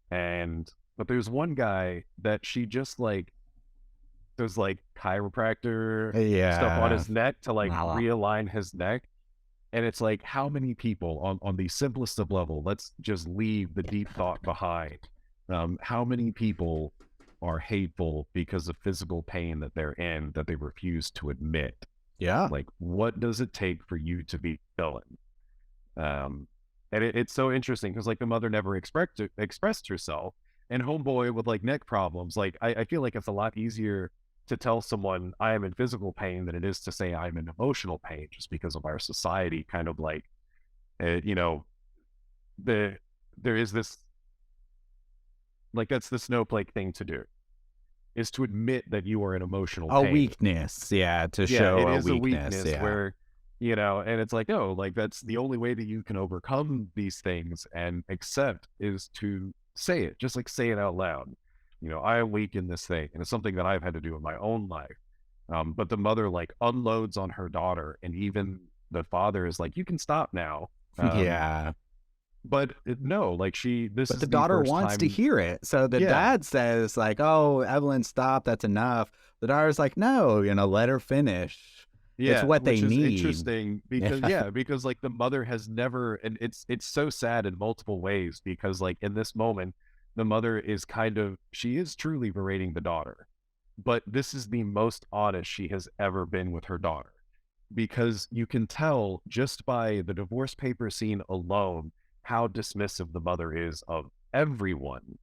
But there's one guy that she just like, there's like chiropractor stuff on his neck to like realign his neck. And it's like, how many people on the simplest of level, let's just leave the deep thought behind. How many people are hateful because of physical pain that they're in, that they refuse to admit? Yeah. Like, what does it take for you to be villain? And it's so interesting because like the mother never expressed herself, and homeboy with like neck problems. Like, I feel like it's a lot easier to tell someone I am in physical pain than it is to say I'm in emotional pain, just because of our society kind of like, there is this, like, that's the snowflake thing to do, is to admit that you are in emotional pain. A weakness, to show it is a weakness, where, and it's like, oh, like that's the only way that you can overcome these things and accept is to say it, just like say it out loud. I am weak in this thing, and it's something that I've had to do in my own life. But the mother like unloads on her daughter, and even the father is like, you can stop now. But no, like but the daughter wants to hear it. So the dad says like, oh, Evelyn, stop, that's enough. The daughter's like, no, let her finish. Yeah, it's what they need. Interesting because because like the mother has never, and it's so sad in multiple ways, because like in this moment, the mother is she is truly berating the daughter, but this is the most honest she has ever been with her daughter, because you can tell just by the divorce paper scene alone how dismissive the mother is of everyone.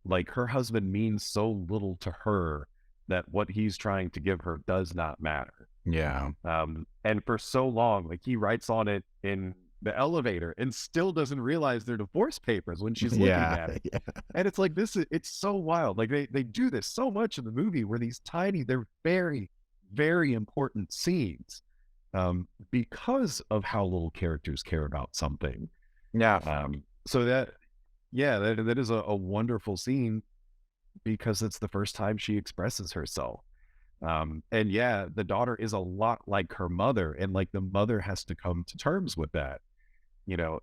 Like her husband means so little to her that what he's trying to give her does not matter. Yeah. And for so long, like he writes on it in the elevator and still doesn't realize they're divorce papers when she's looking at it. Yeah. And it's like, it's so wild. Like they do this so much in the movie, where they're very, very important scenes, because of how little characters care about something. Yeah. So that is a wonderful scene, because it's the first time she expresses herself. And the daughter is a lot like her mother, and like the mother has to come to terms with that.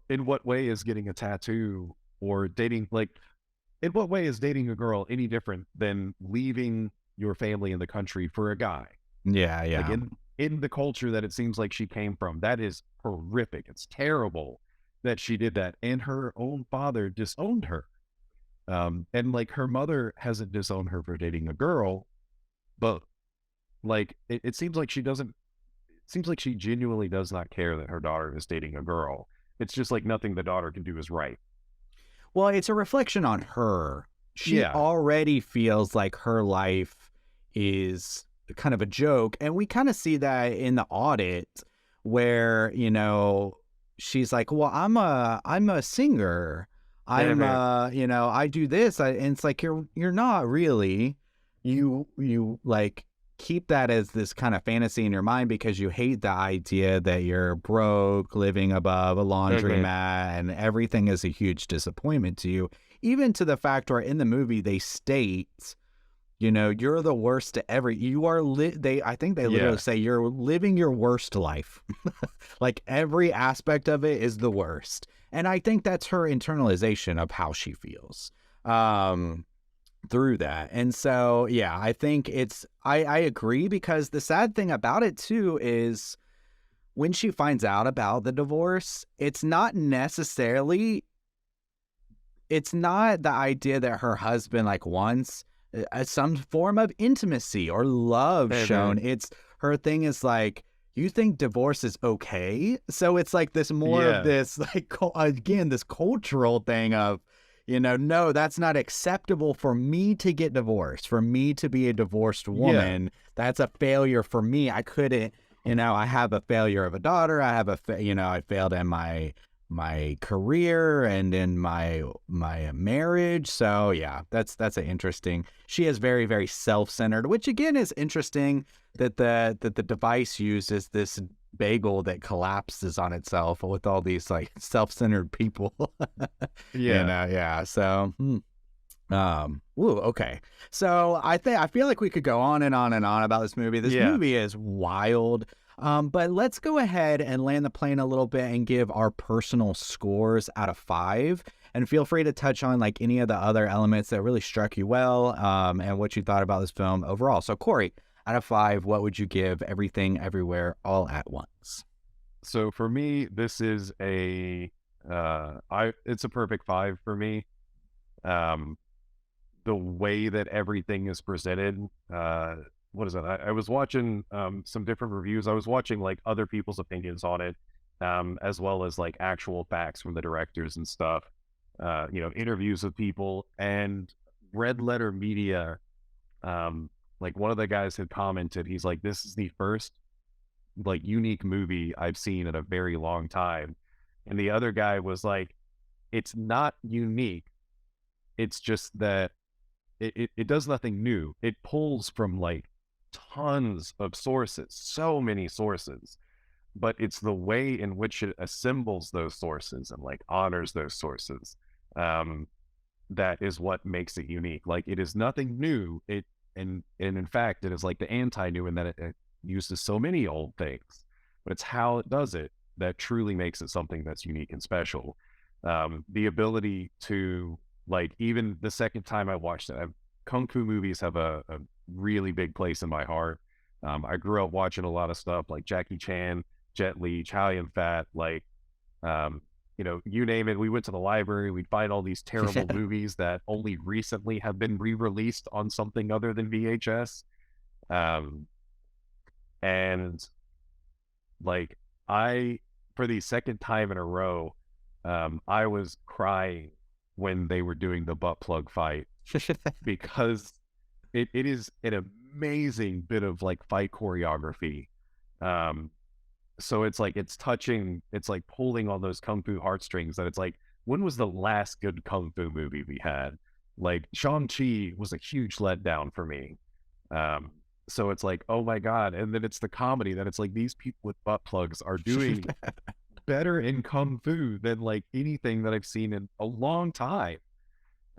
In what way is getting a tattoo or dating, like, in what way is dating a girl any different than leaving your family in the country for a guy? Yeah. Like in the culture that it seems like she came from, that is horrific. It's terrible that she did that, and her own father disowned her. And like her mother hasn't disowned her for dating a girl, but like it seems like she genuinely does not care that her daughter is dating a girl. It's just like nothing the daughter can do is right. Well, it's a reflection on her. She already feels like her life is kind of a joke, and we kind of see that in the audit, where she's like, well, I'm a singer. I do this. And it's like, you're not really. You like keep that as this kind of fantasy in your mind, because you hate the idea that you're broke, living above a laundromat, and everything is a huge disappointment to you. Even to the fact where in the movie they state, you're the worst to ever. You are I think they literally say you're living your worst life. Like every aspect of it is the worst. And I think that's her internalization of how she feels. through that. And so, yeah, I think I agree, because the sad thing about it too is when she finds out about the divorce, it's not the idea that her husband like wants some form of intimacy or love shown. It's her thing is like, you think divorce is okay? So it's like this more of this, like, again, this cultural thing of, no, that's not acceptable for me to get divorced, for me to be a divorced woman. That's a failure for me. I couldn't, I have a failure of a daughter. I have I failed in my career and in my marriage. So yeah, that's an interesting. She is very, very self-centered, which again is interesting that the device used is this bagel that collapses on itself with all these like self-centered people. So okay. So I feel like we could go on and on and on about this movie. This movie is wild. But let's go ahead and land the plane a little bit and give our personal scores out of 5. And feel free to touch on like any of the other elements that really struck you well, and what you thought about this film overall. So Kory, out of 5, what would you give Everything Everywhere All at Once? So for me, this is it's a perfect 5 for me. The way that everything is presented, what is it? I was watching some different reviews. I was watching like other people's opinions on it, as well as like actual facts from the directors and stuff, interviews with people, and Red Letter Media. Like one of the guys had commented, he's like, this is the first like unique movie I've seen in a very long time. And the other guy was like, it's not unique. It's just that it does nothing new. It pulls from like tons of sources, so many sources, but it's the way in which it assembles those sources and like honors those sources. That is what makes it unique. Like it is nothing new. And in fact, it is like the anti-new in that it uses so many old things, but it's how it does it that truly makes it something that's unique and special. The ability to like, even the second time I watched it, Kung Fu movies have a really big place in my heart. I grew up watching a lot of stuff like Jackie Chan, Jet Li, Chow Yun Fat, like, you name it. We went to the library, we'd find all these terrible movies that only recently have been re-released on something other than VHS. And like for the second time in a row, I was crying when they were doing the butt plug fight because it is an amazing bit of like fight choreography. So it's like, it's like pulling on those Kung Fu heartstrings that it's like, when was the last good Kung Fu movie we had? Like Shang-Chi was a huge letdown for me. So it's like, oh my God. And then it's the comedy that it's like, these people with butt plugs are doing better in Kung Fu than like anything that I've seen in a long time.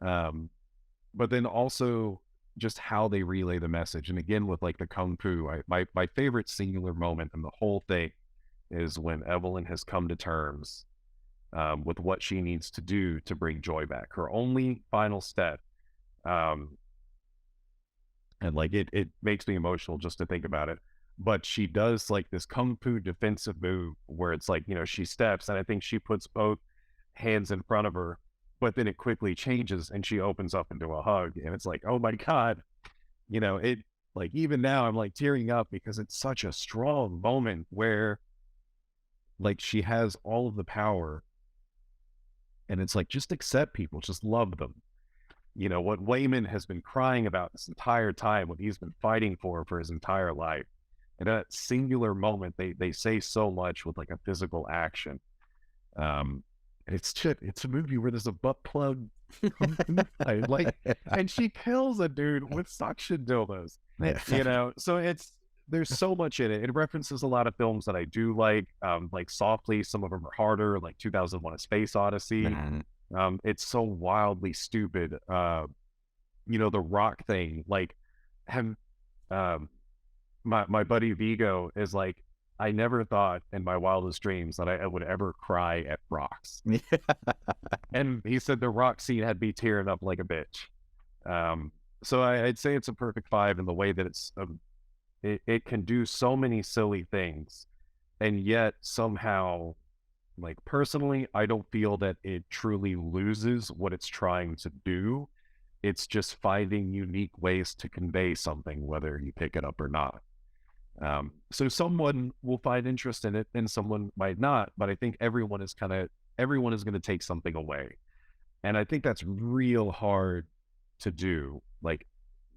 But then also just how they relay the message. And again, with like the Kung Fu, my favorite singular moment in the whole thing is when Evelyn has come to terms with what she needs to do to bring joy back. Her only final step. And like, it makes me emotional just to think about it. But she does like this Kung Fu defensive move where it's like, she steps, and I think she puts both hands in front of her, but then it quickly changes and she opens up into a hug. And it's like, oh my God, it like, even now I'm like tearing up because it's such a strong moment where like she has all of the power and it's like, just accept people, just love them. What Wayman has been crying about this entire time, what he's been fighting for his entire life. And that singular moment, they say so much with like a physical action. And it's a movie where there's a butt plug like, and she kills a dude with suction dildos. So there's so much in it. It references a lot of films that I do like Softly. Some of them are harder, like 2001: A Space Odyssey. Mm-hmm. It's so wildly stupid. The Rock thing, like, my buddy Vigo is like, I never thought in my wildest dreams that I would ever cry at rocks. And he said the Rock scene had me tearing up like a bitch. So I'd say it's a perfect 5 in the way that it can do so many silly things, and yet somehow, like personally, I don't feel that it truly loses what it's trying to do. It's just finding unique ways to convey something, whether you pick it up or not. So someone will find interest in it and someone might not, but I think everyone is going to take something away. And I think that's real hard to do. Like,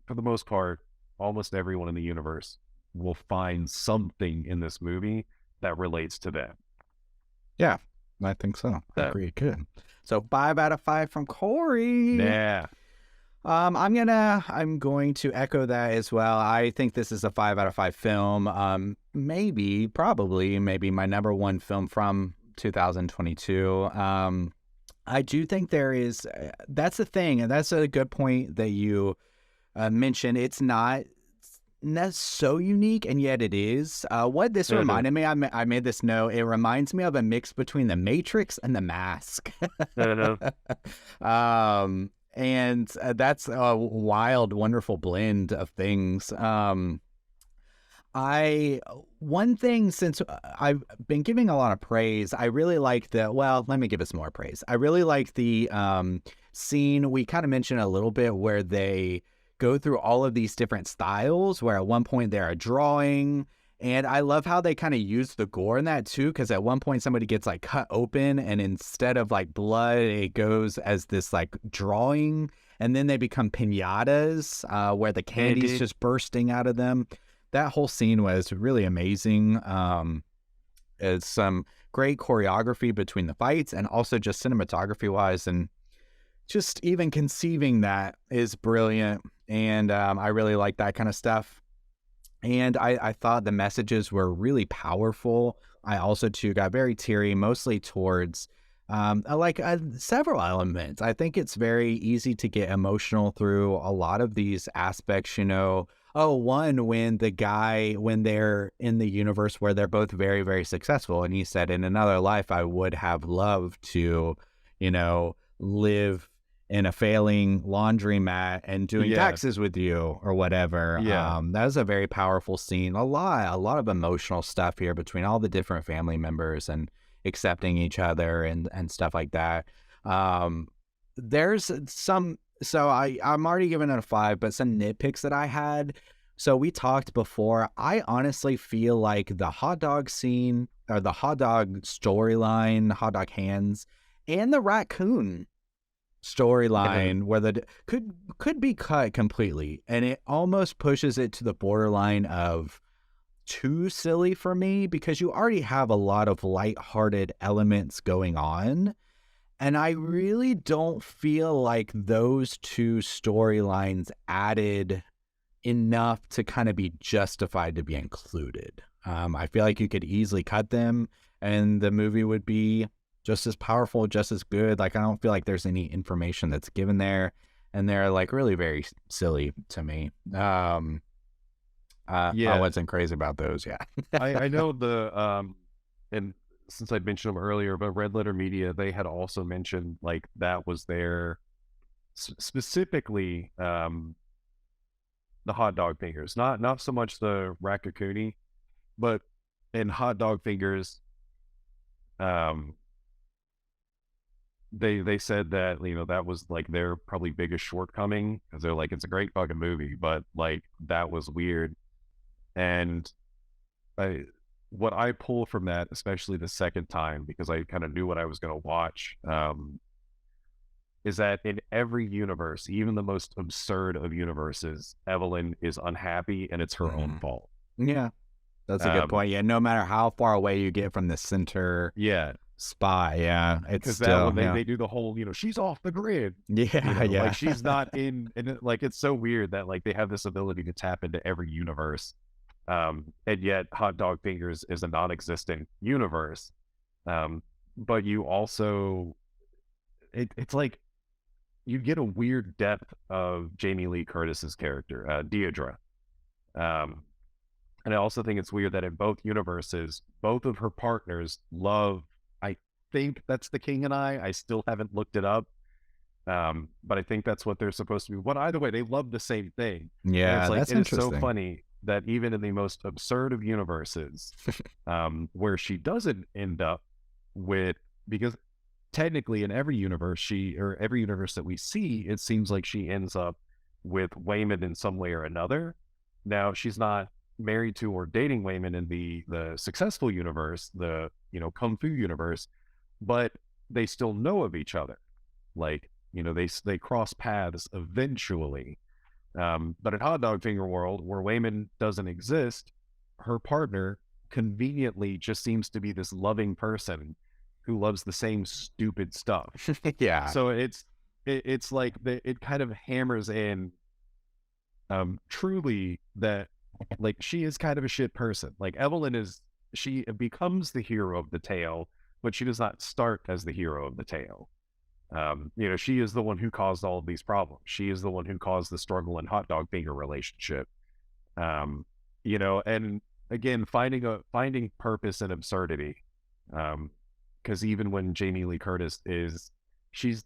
for the most part, almost everyone in the universe will find something in this movie that relates to them. Yeah, I think so. I agree. Good. So 5 out of 5 from Kory. Yeah. I'm going to echo that as well. I think this is a 5 out of 5 film. Probably my number one film from 2022. I do think there is, that's the thing, and that's a good point that you mentioned. It's not so unique, and yet it is. What this reminded me, I made this note, it reminds me of a mix between The Matrix and The Mask. And that's a wild, wonderful blend of things. One thing, since I've been giving a lot of praise, I really like let me give us more praise. I really like the scene we kind of mentioned a little bit where they go through all of these different styles, where at one point they're drawing, and I love how they kind of use the gore in that too, because at one point somebody gets like cut open, and instead of like blood, it goes as this like drawing, and then they become piñatas, where the candy's just bursting out of them. That whole scene was really amazing. It's some great choreography between the fights and also just cinematography wise, and just even conceiving that is brilliant. And I really like that kind of stuff. And I thought the messages were really powerful. I also too got very teary, mostly towards several elements. I think it's very easy to get emotional through a lot of these aspects, one, when they're in the universe where they're both very, very successful. And he said, in another life, I would have loved to, live in a failing laundromat and doing taxes with you or whatever. Yeah. That was a very powerful scene. A lot of emotional stuff here between all the different family members and accepting each other and stuff like that. There's some, so I'm already giving it a 5, but some nitpicks that I had. So we talked before, I honestly feel like the hot dog scene, or the hot dog storyline, hot dog hands, and the raccoon storyline where could be cut completely, and it almost pushes it to the borderline of too silly for me, because you already have a lot of lighthearted elements going on, and I really don't feel like those two storylines added enough to kind of be justified to be included. I feel like you could easily cut them and the movie would be just as powerful, just as good. Like, I don't feel like there's any information that's given there, and they're like really very silly to me. I wasn't crazy about those. Yeah. I know and since I mentioned them earlier, but Red Letter Media, they had also mentioned like that was their specifically the hot dog fingers, not so much the raccoonie, but in hot dog fingers, they said that that was like their probably biggest shortcoming, because they're like, it's a great fucking movie, but like that was weird. And what I pull from that, especially the second time, because I kind of knew what I was going to watch, is that in every universe, even the most absurd of universes, Evelyn is unhappy and it's her own fault. Yeah, that's a good point. Yeah, no matter how far away you get from the center spot, it's still... they do the whole, she's off the grid. Yeah. Like, she's not in... And like, it's so weird that like they have this ability to tap into every universe. And yet Hot Dog Fingers is a non-existent universe. But you also... It's like... You get a weird depth of Jamie Lee Curtis's character, Deirdre. And I also think it's weird that in both universes, both of her partners love, I think that's The King and I still haven't looked it up, But I think that's what they're supposed to be. But either way, they love the same thing. And Yeah, it's like, that's it is so interesting. funny that even in the most absurd of universes, where she doesn't end up with, because technically in every universe every universe that we see, it seems like she ends up with Wayman in some way or another. Now she's not married to or dating Wayman in the successful universe, the Kung Fu universe, but they still know of each other. Like, they cross paths eventually. But in Hot Dog Finger World, where Wayman doesn't exist, her partner conveniently just seems to be this loving person who loves the same stupid stuff. Yeah. So it's like it kind of hammers in truly that, like, she is kind of a shit person. Like, she becomes the hero of the tale, but she does not start as the hero of the tale. She is the one who caused all of these problems. She is the one who caused the struggle in Hot Dog Finger relationship. And again, finding purpose in absurdity. Because even when Jamie Lee Curtis she's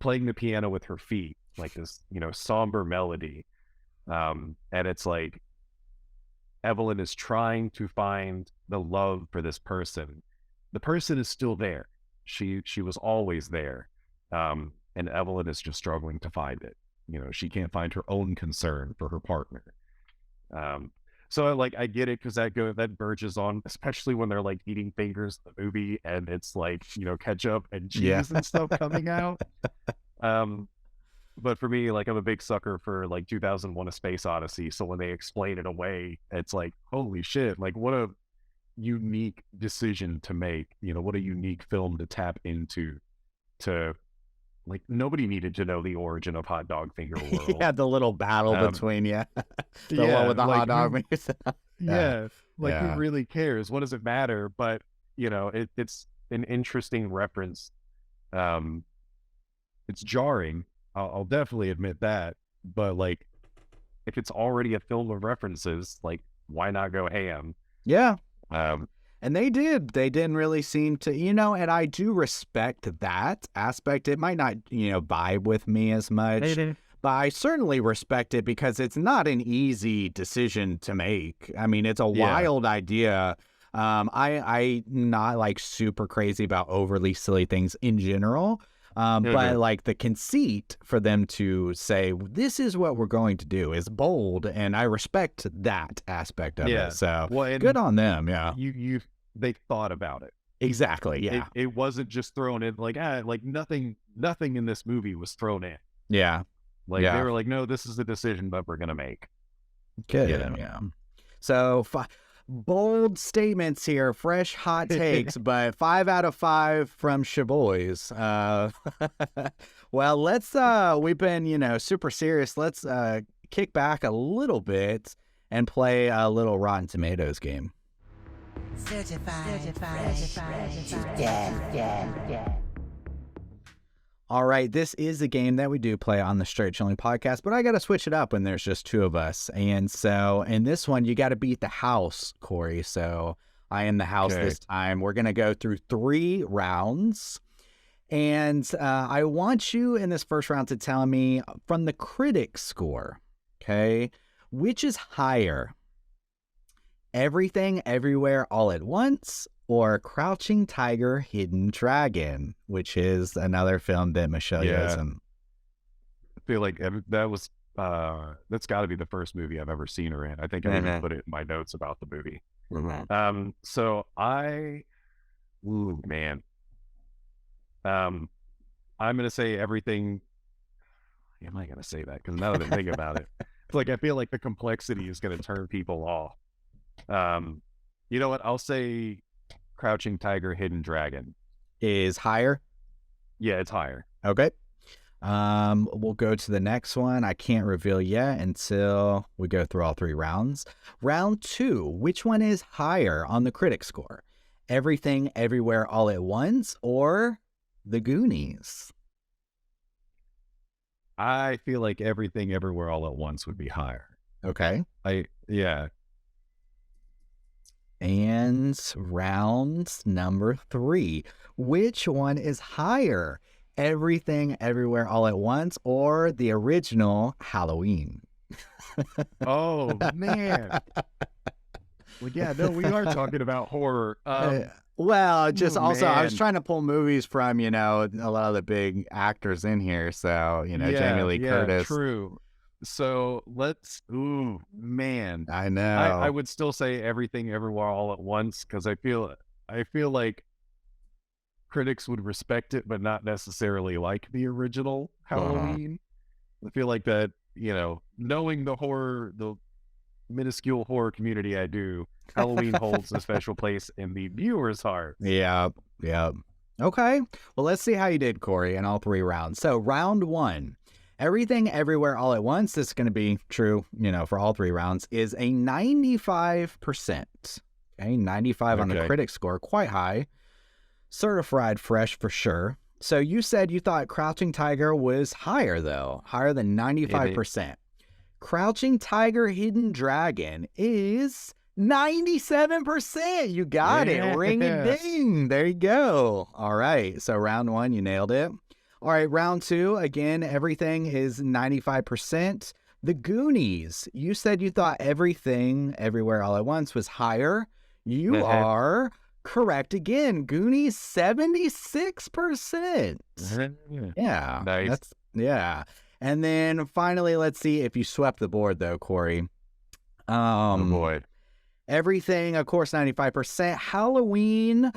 playing the piano with her feet, like this, somber melody. And it's like Evelyn is trying to find the love for this person. The person is still there. She was always there. And Evelyn is just struggling to find it. She can't find her own concern for her partner. So I get it, because that verges on, especially when they're like eating fingers in the movie and it's like, ketchup and cheese and stuff coming out. But for me, like, I'm a big sucker for like 2001: A Space Odyssey. So when they explain it away, it's like, holy shit, like, what a unique decision to make, what a unique film to tap into. Like, nobody needed to know the origin of Hot Dog Finger World. Yeah, the little battle between the one with the hot dog mix. Who Yeah. really cares? What does it matter? But it's an interesting reference. It's jarring. I'll definitely admit that. But like, if it's already a film of references, like, why not go ham? Yeah. Um, And they didn't really seem to, and I do respect that aspect. It might not, vibe with me as much, but I certainly respect it, because it's not an easy decision to make. I mean, it's a wild idea. I'm not like super crazy about overly silly things in general. But like the conceit for them to say, this is what we're going to do, is bold. And I respect that aspect of it. So good on them. Yeah. They thought about it. Exactly. Yeah. It wasn't just thrown in like nothing in this movie was thrown in. Yeah. Like, they were like, no, this is the decision that we're going to make. Good. Yeah. So bold statements here, fresh hot takes, but 5 out of 5 from Shaboys. Well, we've been, super serious. Let's kick back a little bit and play a little Rotten Tomatoes game. Certified fresh to death. All right, this is a game that we do play on the Straight Chilling Podcast, but I got to switch it up when there's just two of us. And so in this one, you got to beat the house, Kory. So I am the house this time. We're going to go through 3 rounds. And I want you in this first round to tell me from the critic score, okay, which is higher? Everything Everywhere All at Once, or Crouching Tiger, Hidden Dragon, which is another film that Michelle Yeoh. I feel like that's got to be the first movie I've ever seen her in. I think I even put it in my notes about the movie. So I'm gonna say Everything. Am I gonna say that? Because now that I think about it, it's like, I feel like the complexity is gonna turn people off. You know what? I'll say Crouching Tiger, Hidden Dragon is higher. Yeah, it's higher. Okay. We'll go to the next one. I can't reveal yet until we go through all 3 rounds. Round 2, which one is higher on the critic score? Everything Everywhere All at Once, or The Goonies? I feel like Everything Everywhere All at Once would be higher. Okay. Yeah. And round number 3, which one is higher? Everything Everywhere All at Once or the original Halloween? Oh, man. Well, yeah, no, we are talking about horror. Well, just also, I was man. trying to pull movies from, a lot of the big actors in here. So, Jamie Lee Curtis. True. So ooh, man. I know. I would still say Everything Everywhere All at Once because I feel like critics would respect it, but not necessarily like the original Halloween. I feel like that, knowing the minuscule horror community I do, Halloween holds a special place in the viewer's heart. Yeah. Okay. Well, let's see how you did, Kory, in all 3 rounds. So round 1, Everything Everywhere All at Once, this is going to be true, for all 3 rounds, is a 95%. Okay, 95 on the critic score, quite high. Certified fresh for sure. So you said you thought Crouching Tiger was higher, though, higher than 95%. Crouching Tiger, Hidden Dragon is 97%. You got it. Ring a ding. There you go. All right. So round 1, you nailed it. All right. Round 2, again, everything is 95%. The Goonies. You said you thought Everything Everywhere All at Once was higher. You are correct again. Goonies, 76%. Yeah. Nice. Yeah. And then finally, let's see if you swept the board, though, Kory. Oh, boy. Everything, of course, 95%. Halloween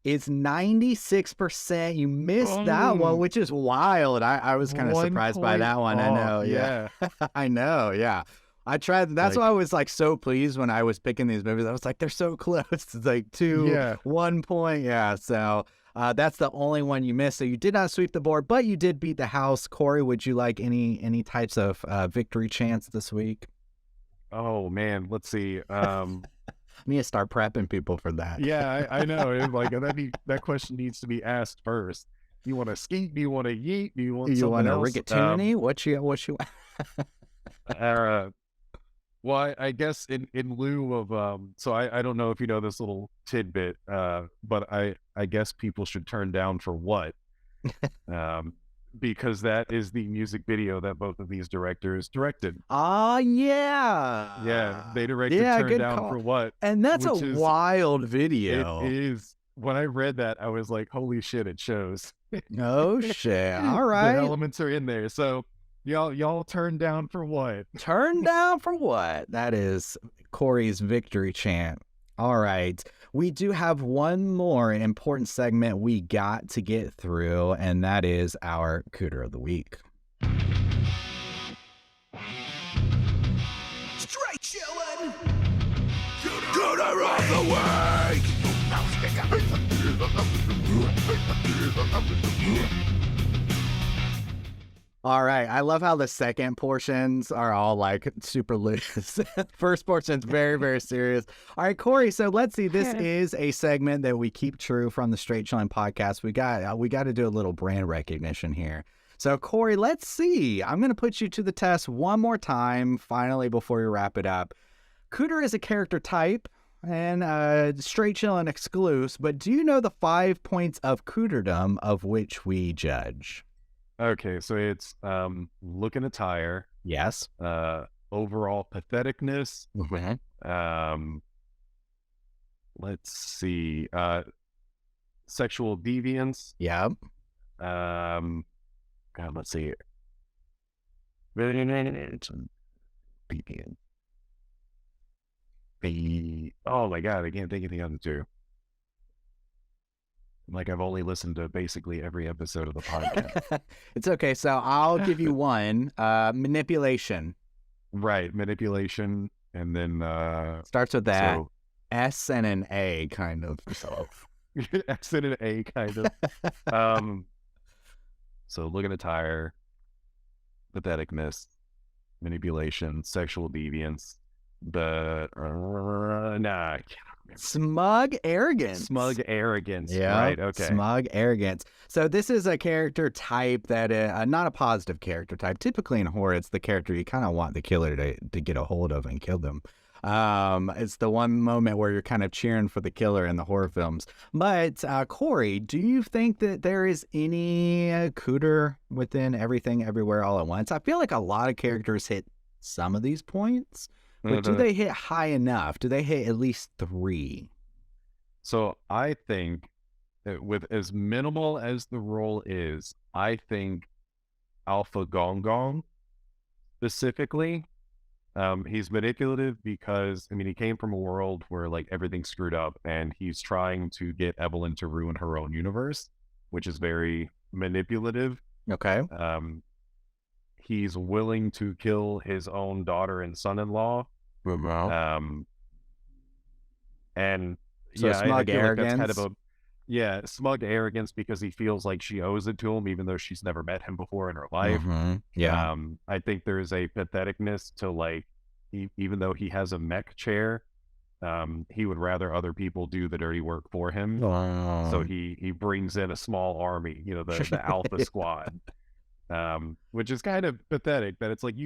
is 96%. You missed that one, which is wild. I was kind of surprised by that one. I know. Yeah. I know. Yeah. I tried. That's why I was so pleased when I was picking these movies. I was like, they're so close. It's 1 point. Yeah. So that's the only one you missed. So you did not sweep the board, but you did beat the house. Kory, would you like any types of victory chants this week? Oh, man. Let's see. I need to start prepping people for that. Yeah, I know. That question needs to be asked first. Do you want to skeet? Do you want to yeet? Do you want something else? Rigatoni? What you Well, I guess in lieu of so I don't know if you know this little tidbit, but I guess people should turn down for what, because that is the music video that both of these directors directed. Yeah, they directed Turn Down for What, and that's a wild video. It is. When I read that, I was like, holy shit, it shows. Oh shit! All right, the elements are in there, so. Y'all turn down for what? Turn down for what? That is Kory's victory chant. All right. We do have one more important segment we got to get through, and that is our Cooter of the Week. Straight chillin'. Cooter of the Week. All right. I love how the second portions are all super loose. First portion's very, very serious. All right, Kory. So let's see. This is a segment that we keep true from the Straight Chilling Podcast. We got to do a little brand recognition here. So Kory, let's see. I'm going to put you to the test one more time, finally, before we wrap it up. Cooter is a character type and Straight Chilling exclusive. But do you know the 5 points of cooterdom of which we judge? Okay, so it's look and attire. Yes. Overall patheticness. Mm-hmm. Let's see. Sexual deviance. Yep. God, let's see. Oh my God, I can't think of the other two. I've only listened to basically every episode of the podcast. It's okay. So I'll give you one. Manipulation. Right. Manipulation. And then... starts with that. So, S and an A, kind of. S and an A, kind of. So look at attire, patheticness, manipulation, sexual deviance, but... nah, I can't. Smug arrogance. Smug arrogance. Yeah. Right. Okay. Smug arrogance. So this is a character type that, not a positive character type. Typically in horror, it's the character you kind of want the killer to get a hold of and kill them. It's the one moment where you're kind of cheering for the killer in the horror films. But Kory, do you think that there is any cooter within Everything Everywhere All at Once? I feel like a lot of characters hit some of these points, but do they hit high enough? Do they hit at least 3? So I think with as minimal as the role is, I think Alpha Gong Gong specifically, he's manipulative because, I mean, he came from a world where like everything's screwed up and he's trying to get Evelyn to ruin her own universe, which is very manipulative. Okay. He's willing to kill his own daughter and son-in-law. And So yeah, smug I feel like arrogance. that's kind of smug arrogance because he feels like she owes it to him, even though she's never met him before in her life. Yeah. I think there's a patheticness to like, even though he has a mech chair, he would rather other people do the dirty work for him. So he brings in a small army, you know, the Alpha Squad, which is kind of pathetic. That it's like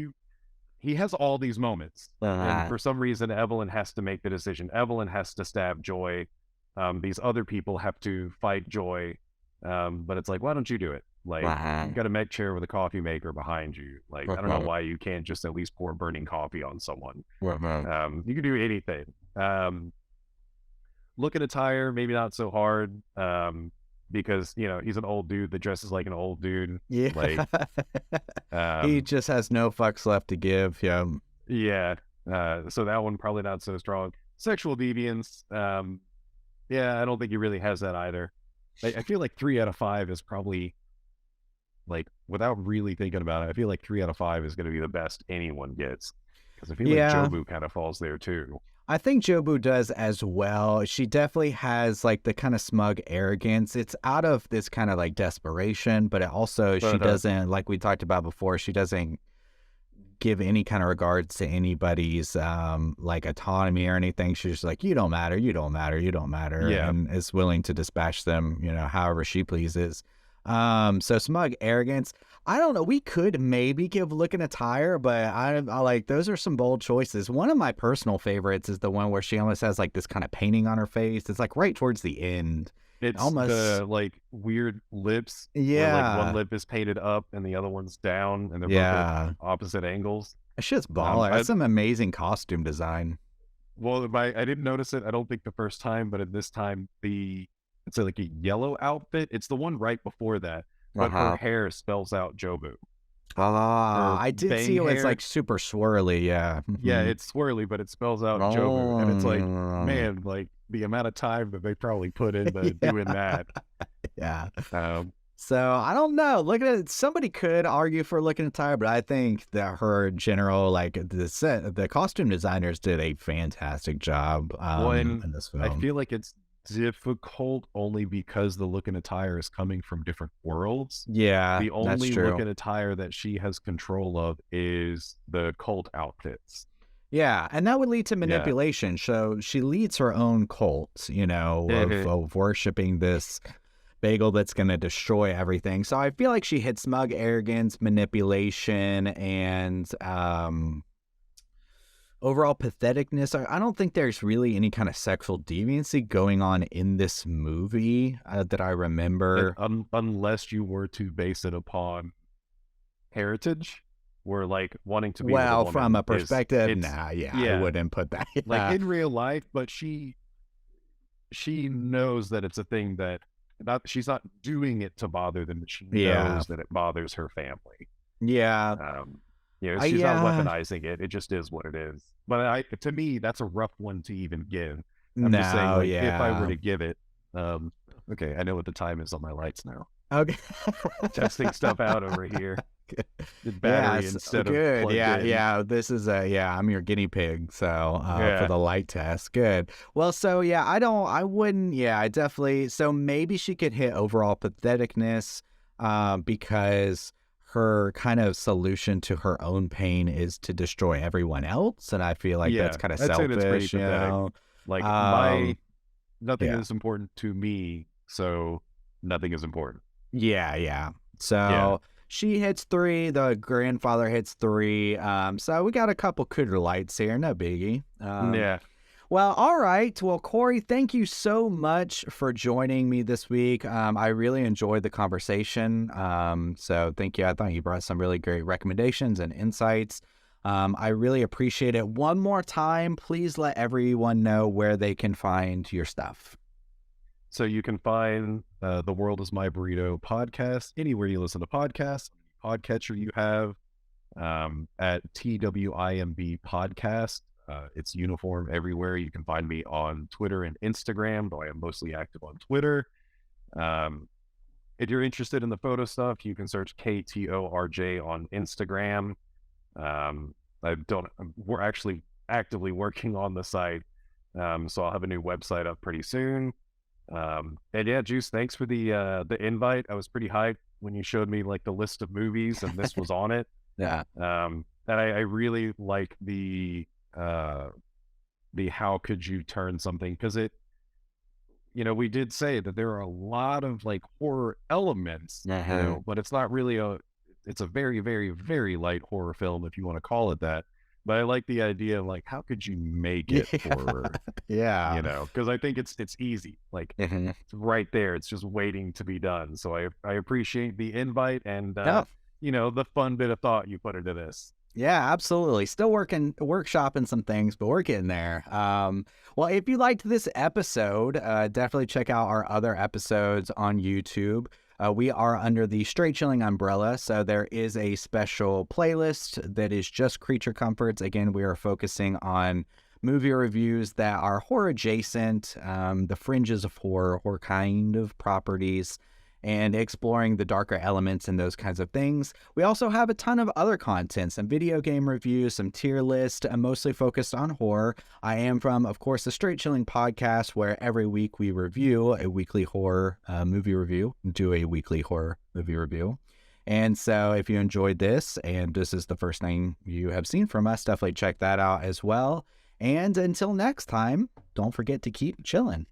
he has all these moments, and for some reason, Evelyn has to make the decision. Evelyn has to stab Joy. These other people have to fight Joy, but it's like, why don't you do it? Like, you've got a mech chair with a coffee maker behind you. Like, I don't know why you can't just at least pour burning coffee on someone. You can do anything. Look at attire, maybe not so hard, because, you know, he's an old dude that dresses like an old dude. Yeah. Like, he just has no fucks left to give. Yeah. Yeah. So that one probably not so strong. Sexual deviance. Yeah, I don't think he really has that either. I feel like 3 out of 5 is probably, like, without really thinking about it, I feel like 3 out of 5 is going to be the best anyone gets. Because I feel like Jobu kind of falls there too. I think Jobu does as well. She definitely has like the kind of smug arrogance. It's out of this kind of like desperation, but it also she doesn't, like we talked about before, she doesn't give any kind of regards to anybody's like autonomy or anything. She's just like, you don't matter, and is willing to dispatch them, you know, however she pleases. So smug arrogance, I don't know, we could maybe give Look and Attire, but I like, those are some bold choices. One of my personal favorites is the one where she almost has like this kind of painting on her face. It's like right towards the end. It's almost the like weird lips. Yeah. Where, like, one lip is painted up and the other one's down, and they're both at opposite angles. It's just baller. That's some amazing costume design. Well, I didn't notice it, I don't think the first time, but at this time, it's like a yellow outfit. It's the one right before that, but her hair spells out Jobu. I did see it was like super swirly. Yeah. Yeah, it's swirly, but it spells out Jobu. And it's like, man, like the amount of time that they probably put into doing that. Yeah. So I don't know. Look at it. Somebody could argue for Look and Attire, but I think that her general, like the costume designers did a fantastic job in this film. I feel like it's difficult only because the Look and Attire is coming from different worlds. Yeah, the only that's true. Look and Attire that she has control of is the cult outfits. Yeah, and that would lead to manipulation. So she leads her own cult, you know, of worshiping this bagel that's going to destroy everything. So I feel like she hit smug arrogance, manipulation, and overall patheticness. I don't think there's really any kind of sexual deviancy going on in this movie that I remember. Unless you were to base it upon heritage, where like wanting to be with a from a perspective, I wouldn't put that. Yeah. Like in real life, but she knows that it's a thing that she's not doing it to bother them. She knows that it bothers her family. Yeah. You know, she's not weaponizing it. It just is what it is. But to me, that's a rough one to even give. I'm just saying, like, if I were to give it, okay, I know what the time is on my lights now. Okay. Testing stuff out over here. The battery instead of plugged in. Yeah. This is I'm your guinea pig. So for the light test, good. Well, so I definitely. So maybe she could hit overall patheticness, because her kind of solution to her own pain is to destroy everyone else, and I feel like that's kind of selfish. You know, like nothing is important to me, so nothing is important. Yeah. So she hits 3, the grandfather hits 3. So we got a couple cooter lights here, no biggie. Yeah. Well, all right. Well, Kory, thank you so much for joining me this week. I really enjoyed the conversation. So thank you. I thought you brought some really great recommendations and insights. I really appreciate it. One more time, please let everyone know where they can find your stuff. So you can find The World is My Burrito podcast anywhere you listen to podcasts, podcatcher you have, at TWIMB Podcast. It's uniform everywhere. You can find me on Twitter and Instagram, though I am mostly active on Twitter. If you're interested in the photo stuff, you can search KTORJ on Instagram. We're actually actively working on the site, so I'll have a new website up pretty soon. And yeah, Juice, thanks for the invite. I was pretty hyped when you showed me like the list of movies and this was on it. Yeah. And I really like the how could you turn something, because it, we did say that there are a lot of like horror elements, but it's not really it's a very, very, very light horror film, if you want to call it that. But I like the idea of like, how could you make it horror? Yeah. Because I think it's easy. Like it's right there. It's just waiting to be done. So I appreciate the invite and, the fun bit of thought you put into this. Yeah, absolutely. Still workshopping some things, but we're getting there. Well, if you liked this episode, definitely check out our other episodes on YouTube. We are under the Straight Chilling umbrella, so there is a special playlist that is just creature comforts. Again, we are focusing on movie reviews that are horror adjacent, the fringes of horror kind of properties, and exploring the darker elements and those kinds of things. We also have a ton of other content, some video game reviews, some tier lists, mostly focused on horror. I am from, of course, the Straight Chilling Podcast, where every week we review a weekly horror movie review, do a weekly horror movie review. And so if you enjoyed this, and this is the first thing you have seen from us, definitely check that out as well. And until next time, don't forget to keep chilling.